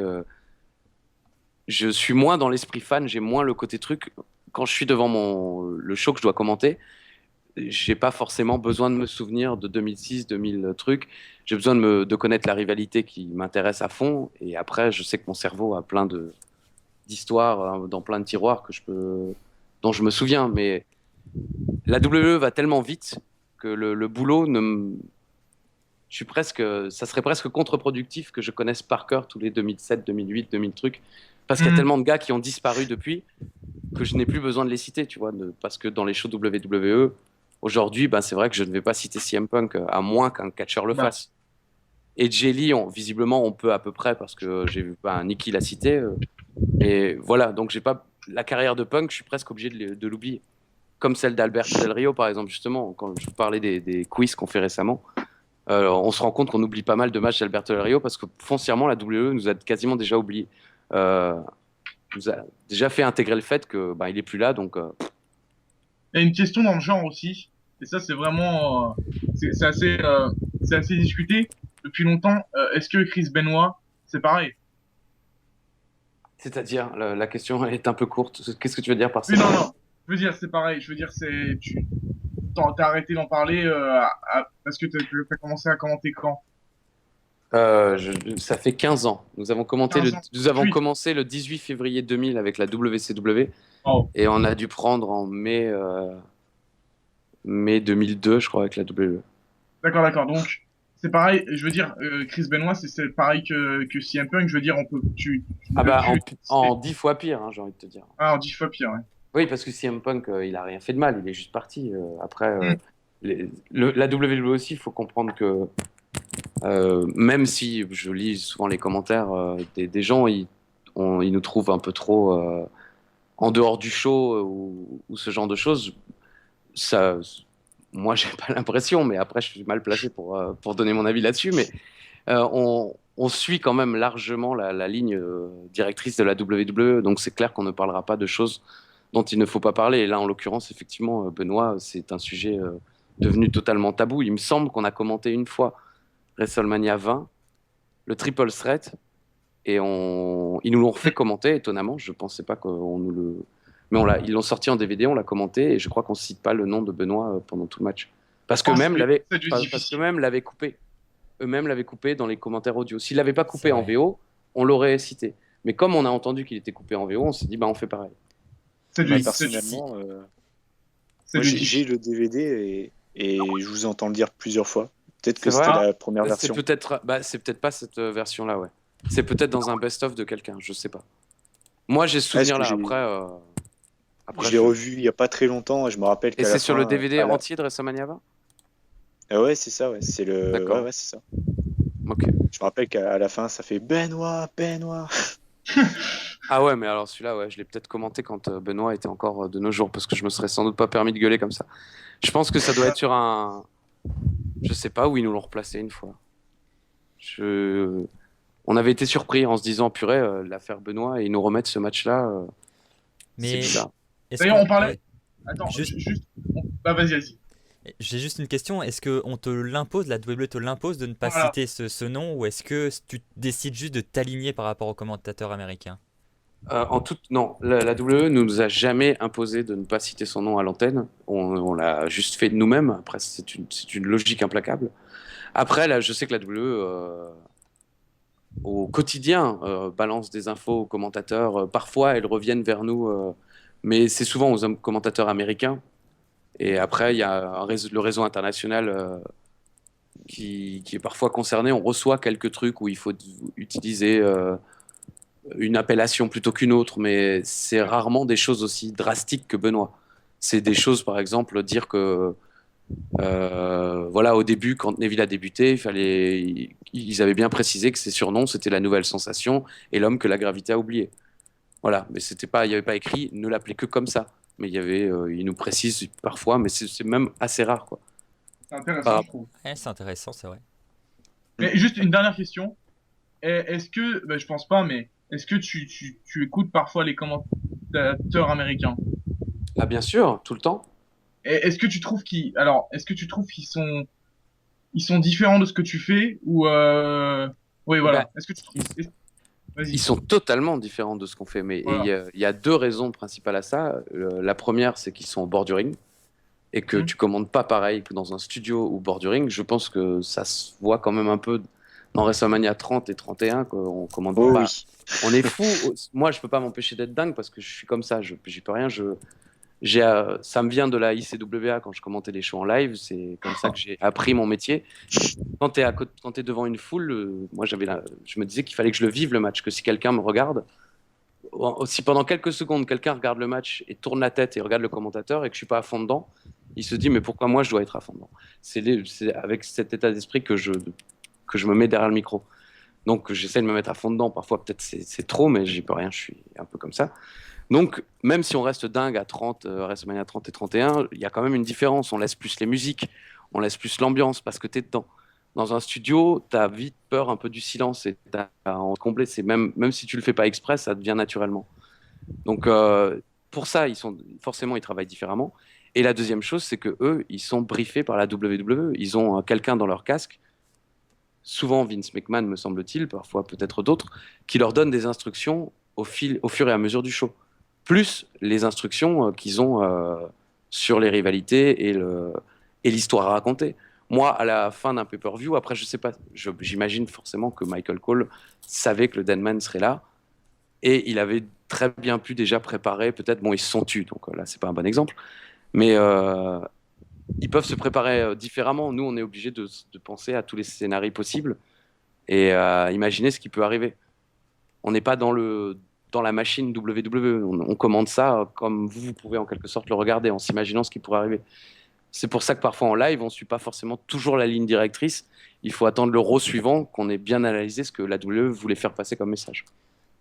je suis moins dans l'esprit fan, j'ai moins le côté truc. Quand je suis devant le show que je dois commenter, j'ai pas forcément besoin de me souvenir de 2006, 2000 trucs. J'ai besoin de connaître la rivalité qui m'intéresse à fond. Et après, je sais que mon cerveau a plein d'histoires dans plein de tiroirs dont je me souviens. Mais la WWE va tellement vite que le boulot ça serait presque contre-productif que je connaisse par cœur tous les 2007, 2008, 2000 trucs. Parce qu'il y a tellement de gars qui ont disparu depuis que je n'ai plus besoin de les citer, tu vois. Parce que dans les shows WWE, aujourd'hui, c'est vrai que je ne vais pas citer CM Punk à moins qu'un catcheur le fasse. Et Jelly, visiblement, on peut à peu près parce que j'ai vu Nicky l'a cité. Et voilà, donc j'ai pas la carrière de Punk, je suis presque obligé de l'oublier. Comme celle d'Alberto Del Rio, par exemple, justement, quand je vous parlais des quiz qu'on fait récemment. On se rend compte qu'on oublie pas mal de matchs d'Alberto Del Rio parce que foncièrement, la WWE nous a quasiment déjà oublié. Nous a déjà fait intégrer le fait que il est plus là, donc. Il y a une question dans le genre aussi, et ça c'est vraiment c'est assez discuté depuis longtemps. Est-ce que Chris Benoit, c'est pareil? C'est-à-dire, la question est un peu courte. Qu'est-ce que tu veux dire par ça? Oui, non, non. Je veux dire, c'est pareil. Je veux dire, t'as arrêté d'en parler parce que t'as commencé à commenter quand? Ça fait 15 ans. Nous avons 15 ans. nous avons Oui. commencé le 18 février 2000 avec la WCW Oh. et on a dû prendre en mai 2002, je crois, avec la WWE. D'accord, d'accord. Donc, c'est pareil. Je veux dire, Chris Benoit, c'est pareil que CM Punk. Je veux dire, Ah bah, en c'est 10 fois pire, hein, j'ai envie de te dire. en 10 fois pire, ouais. Oui, parce que CM Punk, il a rien fait de mal, il est juste parti. Après, Mm. la WWE aussi, il faut comprendre que même si je lis souvent les commentaires des gens, ils nous trouvent un peu trop en dehors du show ou ce genre de choses. Ça, moi, j'ai pas l'impression, mais après, je suis mal placé pour donner mon avis là-dessus. Mais on suit quand même largement la ligne directrice de la WWE, donc c'est clair qu'on ne parlera pas de choses dont il ne faut pas parler. Et là, en l'occurrence, effectivement, Benoît, c'est un sujet devenu totalement tabou. Il me semble qu'on a commenté une fois WrestleMania 20, le Triple Threat, et ils nous l'ont refait commenter, étonnamment. Je pensais pas qu'on nous le... Mais ils l'ont sorti en DVD, on l'a commenté, et je crois qu'on cite pas le nom de Benoît pendant tout le match. Parce que parce que même l'avait coupé. Eux-mêmes l'avaient coupé dans les commentaires audio. S'ils l'avaient pas coupé C'est en vrai. VO, on l'aurait cité. Mais comme on a entendu qu'il était coupé en VO, on s'est dit, bah, on fait pareil. C'est Moi, du, c'est du, personnellement, c'est moi, du j'ai difficile. le DVD et je vous entends le dire plusieurs fois. Peut-être que C'est vrai? c'était la première C'est version. peut-être pas cette version-là, ouais. C'est peut-être dans un best-of de quelqu'un, je sais pas. Moi, j'ai ce Ah, parce que souvenir-là. Après, je l'ai revu il y a pas très longtemps et je me rappelle Et qu'à c'est la sur le fin, DVD entier de WrestleMania 20? ah ouais, c'est ça, ouais, D'accord. ouais, c'est ça. Ok. Je me rappelle qu'à la fin, ça fait Benoît, Benoît. Ah ouais, mais alors celui-là, ouais, je l'ai peut-être commenté quand Benoît était encore de nos jours, parce que je me serais sans doute pas permis de gueuler comme ça. Je pense que ça doit être sur un... Je sais pas où ils nous l'ont replacé une fois. Je... On avait été surpris en se disant, purée, l'affaire Benoît, et ils nous remettent ce match-là, c'est Mais bizarre. est-ce D'ailleurs, qu'on... on parlait. ouais, Attends, juste, juste. Bah, vas-y, vas-y. j'ai juste une question. Est-ce que on te l'impose, la WWE te l'impose de ne pas Voilà. citer ce nom, ou est-ce que tu décides juste de t'aligner par rapport au commentateur américain? Non, la WWE ne nous a jamais imposé de ne pas citer son nom à l'antenne. On l'a juste fait de nous-mêmes. Après, c'est une logique implacable. Après, là, je sais que la WWE, au quotidien, balance des infos aux commentateurs. Parfois, elles reviennent vers nous, mais c'est souvent aux commentateurs américains. Et après, il y a le réseau international qui est parfois concerné. On reçoit quelques trucs où il faut utiliser une appellation plutôt qu'une autre, mais c'est rarement des choses aussi drastiques que Benoît. C'est des choses, par exemple, dire que voilà, au début, quand Neville a débuté, ils avaient bien précisé que ses surnoms, c'était la nouvelle sensation et l'homme que la gravité a oublié. Voilà, mais c'était pas, il n'y avait pas écrit ne l'appelez que comme ça. Mais il nous précise parfois, mais c'est même assez rare, quoi. C'est intéressant, Ah, je trouve. Ouais, c'est intéressant, c'est vrai. Mais juste une dernière question. Est-ce que, bah, je pense pas, mais est-ce que tu écoutes parfois les commentateurs américains? ah, bien sûr, tout le temps. Et est-ce que tu trouves ils sont différents de ce que tu fais ou oui, Ben, voilà. Est-ce que tu trouves, ils vas-y, sont totalement différents de ce qu'on fait, mais voilà. il y a deux raisons principales à ça. La première, c'est qu'ils sont au bord du ring et que Hmm. tu commandes pas pareil que dans un studio ou bord du ring. Je pense que ça se voit quand même un peu dans WrestleMania 30 et 31 qu'on commande Oh pas. oui. On est fou. Moi, je peux pas m'empêcher d'être dingue parce que je suis comme ça. J'y peux rien. Ça me vient de la ICWA quand je commentais les shows en live. C'est comme ça que j'ai appris mon métier. Quand t'es devant une foule, moi je me disais qu'il fallait que je le vive le match, que si quelqu'un me regarde, si pendant quelques secondes quelqu'un regarde le match et tourne la tête et regarde le commentateur et que je suis pas à fond dedans, il se dit mais pourquoi moi je dois être à fond dedans? C'est avec cet état d'esprit que je me mets derrière le micro. Donc j'essaie de me mettre à fond dedans. Parfois peut-être c'est trop, mais j'y peux rien. Je suis un peu comme ça. Donc, même si on reste dingue à 30, WrestleMania 30 et 31, il y a quand même une différence. On laisse plus les musiques, on laisse plus l'ambiance parce que tu es dedans. Dans un studio, tu as vite peur un peu du silence et t'as à en combler. Même si tu le fais pas exprès, ça devient naturellement. Donc, pour ça, forcément, ils travaillent différemment. Et la deuxième chose, c'est que eux, ils sont briefés par la WWE. Ils ont quelqu'un dans leur casque, souvent Vince McMahon, me semble-t-il, parfois peut-être d'autres, qui leur donne des instructions au fur et à mesure du show. Plus les instructions qu'ils ont sur les rivalités et l'histoire à raconter. Moi, à la fin d'un pay-per-view, après, je sais pas, j'imagine forcément que Michael Cole savait que le Deadman serait là, et il avait très bien pu déjà préparer, peut-être, bon, ils se sont tus, donc là, c'est pas un bon exemple, mais ils peuvent se préparer différemment. Nous, on est obligé de penser à tous les scénarios possibles et imaginer ce qui peut arriver. On n'est pas dans la machine WWE. On commande ça comme vous pouvez en quelque sorte le regarder en s'imaginant ce qui pourrait arriver. C'est pour ça que parfois en live, on ne suit pas forcément toujours la ligne directrice. Il faut attendre le row suivant, qu'on ait bien analysé ce que la WWE voulait faire passer comme message.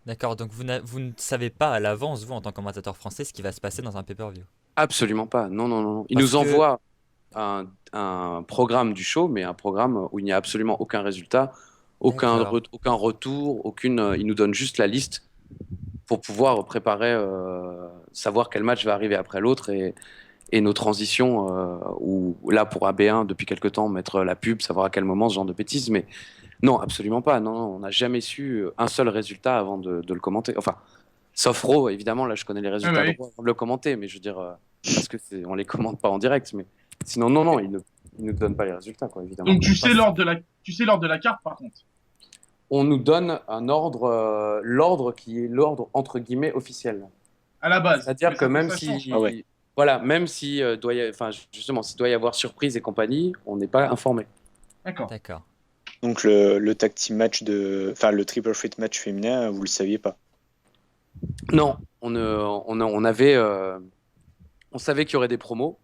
D'accord, donc vous ne savez pas à l'avance, vous, en tant que commentateur français, ce qui va se passer dans un pay-per-view. Absolument pas. Non, non, non. Ils Parce nous que- envoient un programme du show, mais un programme où il n'y a absolument aucun résultat, D'accord. aucun retour, ils nous donnent juste la liste pour pouvoir préparer, savoir quel match va arriver après l'autre et nos transitions, ou là pour AB1 depuis quelque temps, mettre la pub, savoir à quel moment, ce genre de bêtises, mais non, absolument pas. Non, non, on n'a jamais su un seul résultat avant de le commenter. Enfin, sauf Raw, évidemment, là je connais les résultats de oui. Raw avant de le commenter, mais je veux dire, parce que on les commente pas en direct, mais sinon, non, non, ils ne donnent pas les résultats, quoi, évidemment. Donc tu sais l'ordre de la carte par contre. On nous donne un ordre, l'ordre qui est l'ordre entre guillemets officiel. À la base. C'est-à-dire Mais que même ça si, change. Ah ouais. voilà, même si enfin justement, s'il doit y avoir surprise et compagnie, on n'est pas informé. D'accord. D'accord. Donc le tag team match enfin le triple threat match féminin, vous le saviez pas. Non, on avait, on savait qu'il y aurait des promos,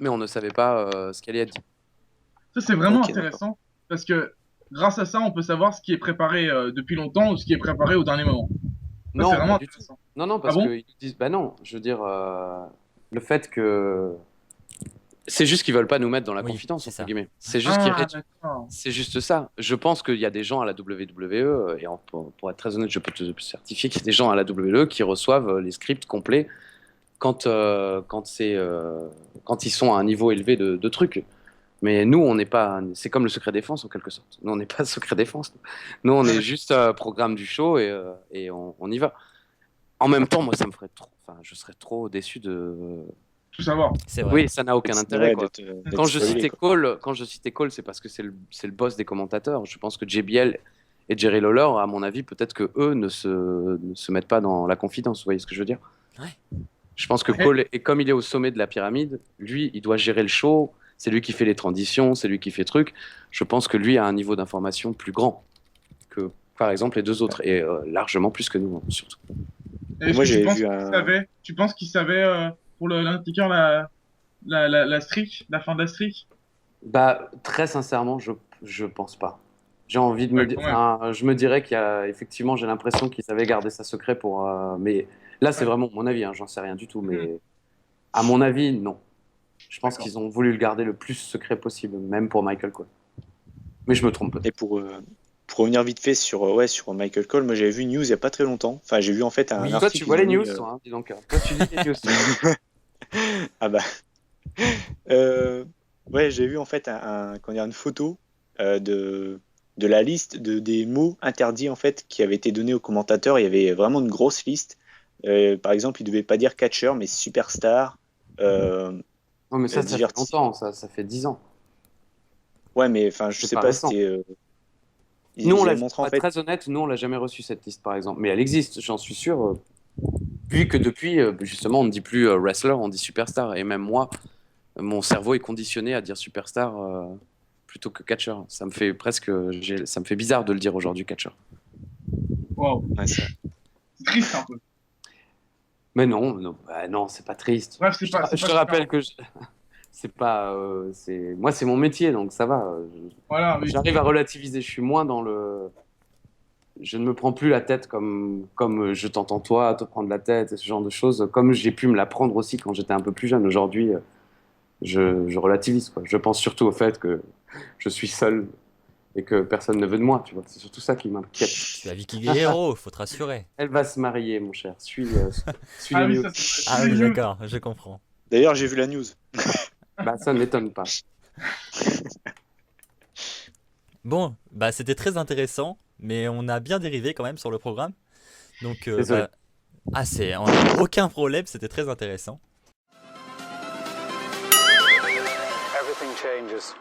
mais on ne savait pas ce qu'elle allait être dit. Ça, c'est vraiment Ok, intéressant parce que grâce à ça, on peut savoir ce qui est préparé depuis longtemps ou ce qui est préparé au dernier moment. Ça, c'est Non, vraiment pas du tout. intéressant. Non, non, parce Ah bon? qu'ils nous disent, bah non, je veux dire, le fait que c'est juste qu'ils veulent pas nous mettre dans la Oui, confidence, c'est entre ça. guillemets. C'est juste qu'ils Ah, d'accord. C'est juste ça. Je pense qu'il y a des gens à la WWE, et pour être très honnête, je peux te certifier qu'il y a des gens à la WWE qui reçoivent les scripts complets quand ils sont à un niveau élevé de trucs. Mais nous, on n'est pas. C'est comme le secret défense en quelque sorte. Nous, on n'est pas secret défense. Nous, on est juste programme du show et on y va. En même temps, moi, ça me ferait trop. Enfin, je serais trop déçu de. Tout savoir. C'est vrai. Oui, ça n'a aucun intérêt, Ouais, quoi. d'être Quand je spoilé, citais quoi. Cole, c'est parce que c'est le boss des commentateurs. Je pense que JBL et Jerry Lawler, à mon avis, peut-être que eux ne se mettent pas dans la confidence. Vous voyez ce que je veux dire? Ouais. Je pense que Cole, et comme il est au sommet de la pyramide, lui, il doit gérer le show. C'est lui qui fait les transitions, c'est lui qui fait truc. Je pense que lui a un niveau d'information plus grand que, par exemple, les deux autres, et largement plus que nous, surtout. Et est-ce Moi, que tu j'avais penses vu qu'il un. savait? Tu penses qu'il savait pour l'Undertaker la streak, la fin de la streak? Bah, très sincèrement, je pense pas. J'ai envie de me Ouais, dire, quand même. enfin, je me dirais qu'il y a effectivement, j'ai l'impression qu'ils savaient garder ça secret pour. Mais là, c'est Ouais. vraiment mon avis, hein, j'en sais rien du tout, Mhm. mais à mon avis, non. Je pense D'accord. qu'ils ont voulu le garder le plus secret possible, même pour Michael Cole. Mais je me trompe Et peut-être. pour revenir vite fait sur Michael Cole, moi j'avais vu une news il y a pas très longtemps. Enfin, j'ai vu en fait un Oui. Toi, article. tu vois les ils ont news, mis, toi, hein, dis donc. Toi, tu lis les news. Ah bah. Euh, ouais, j'ai vu en fait comment dire, une photo de la liste des mots interdits en fait qui avaient été donnés aux commentateurs. Il y avait vraiment une grosse liste. Par exemple, ils ne devaient pas dire catcher, mais superstar. Non, mais ça fait Diverti. longtemps, ça fait 10 ans. Ouais, mais enfin, je C'est sais pas pas, récent. c'était. Nous, Ils avaient montré pour en être fait. très honnête, nous, on l'a jamais reçu cette liste, par exemple. Mais elle existe, j'en suis sûr. Vu que depuis, justement, on ne dit plus wrestler, on dit superstar. Et même moi, mon cerveau est conditionné à dire superstar plutôt que catcher. Ça me fait ça me fait bizarre de le dire aujourd'hui, catcher. Waouh. Ouais, ça. C'est triste un peu. Mais non, non, bah non, c'est pas triste. Bref, c'est pas Je te super. rappelle que c'est pas, moi, c'est mon métier, donc ça va. Voilà, oui. J'arrive à relativiser. Je suis moins dans je ne me prends plus la tête comme je t'entends toi te prendre la tête et ce genre de choses, comme j'ai pu me la prendre aussi quand j'étais un peu plus jeune. Aujourd'hui, je relativise, quoi. Je pense surtout au fait que je suis seul et que personne ne veut de moi, tu vois. C'est surtout ça qui m'inquiète. Tu as Vicky Guerrero, faut te rassurer. Elle va se marier, mon cher. Suis Ah les oui, news. ça c'est Ah vrai. oui, d'accord, je comprends. D'ailleurs, j'ai vu la news. Bah, ça ne m'étonne pas. Bon, bah c'était très intéressant, mais on a bien dérivé quand même sur le programme. Donc, Désolé. on n'a aucun problème, c'était très intéressant. Everything changes.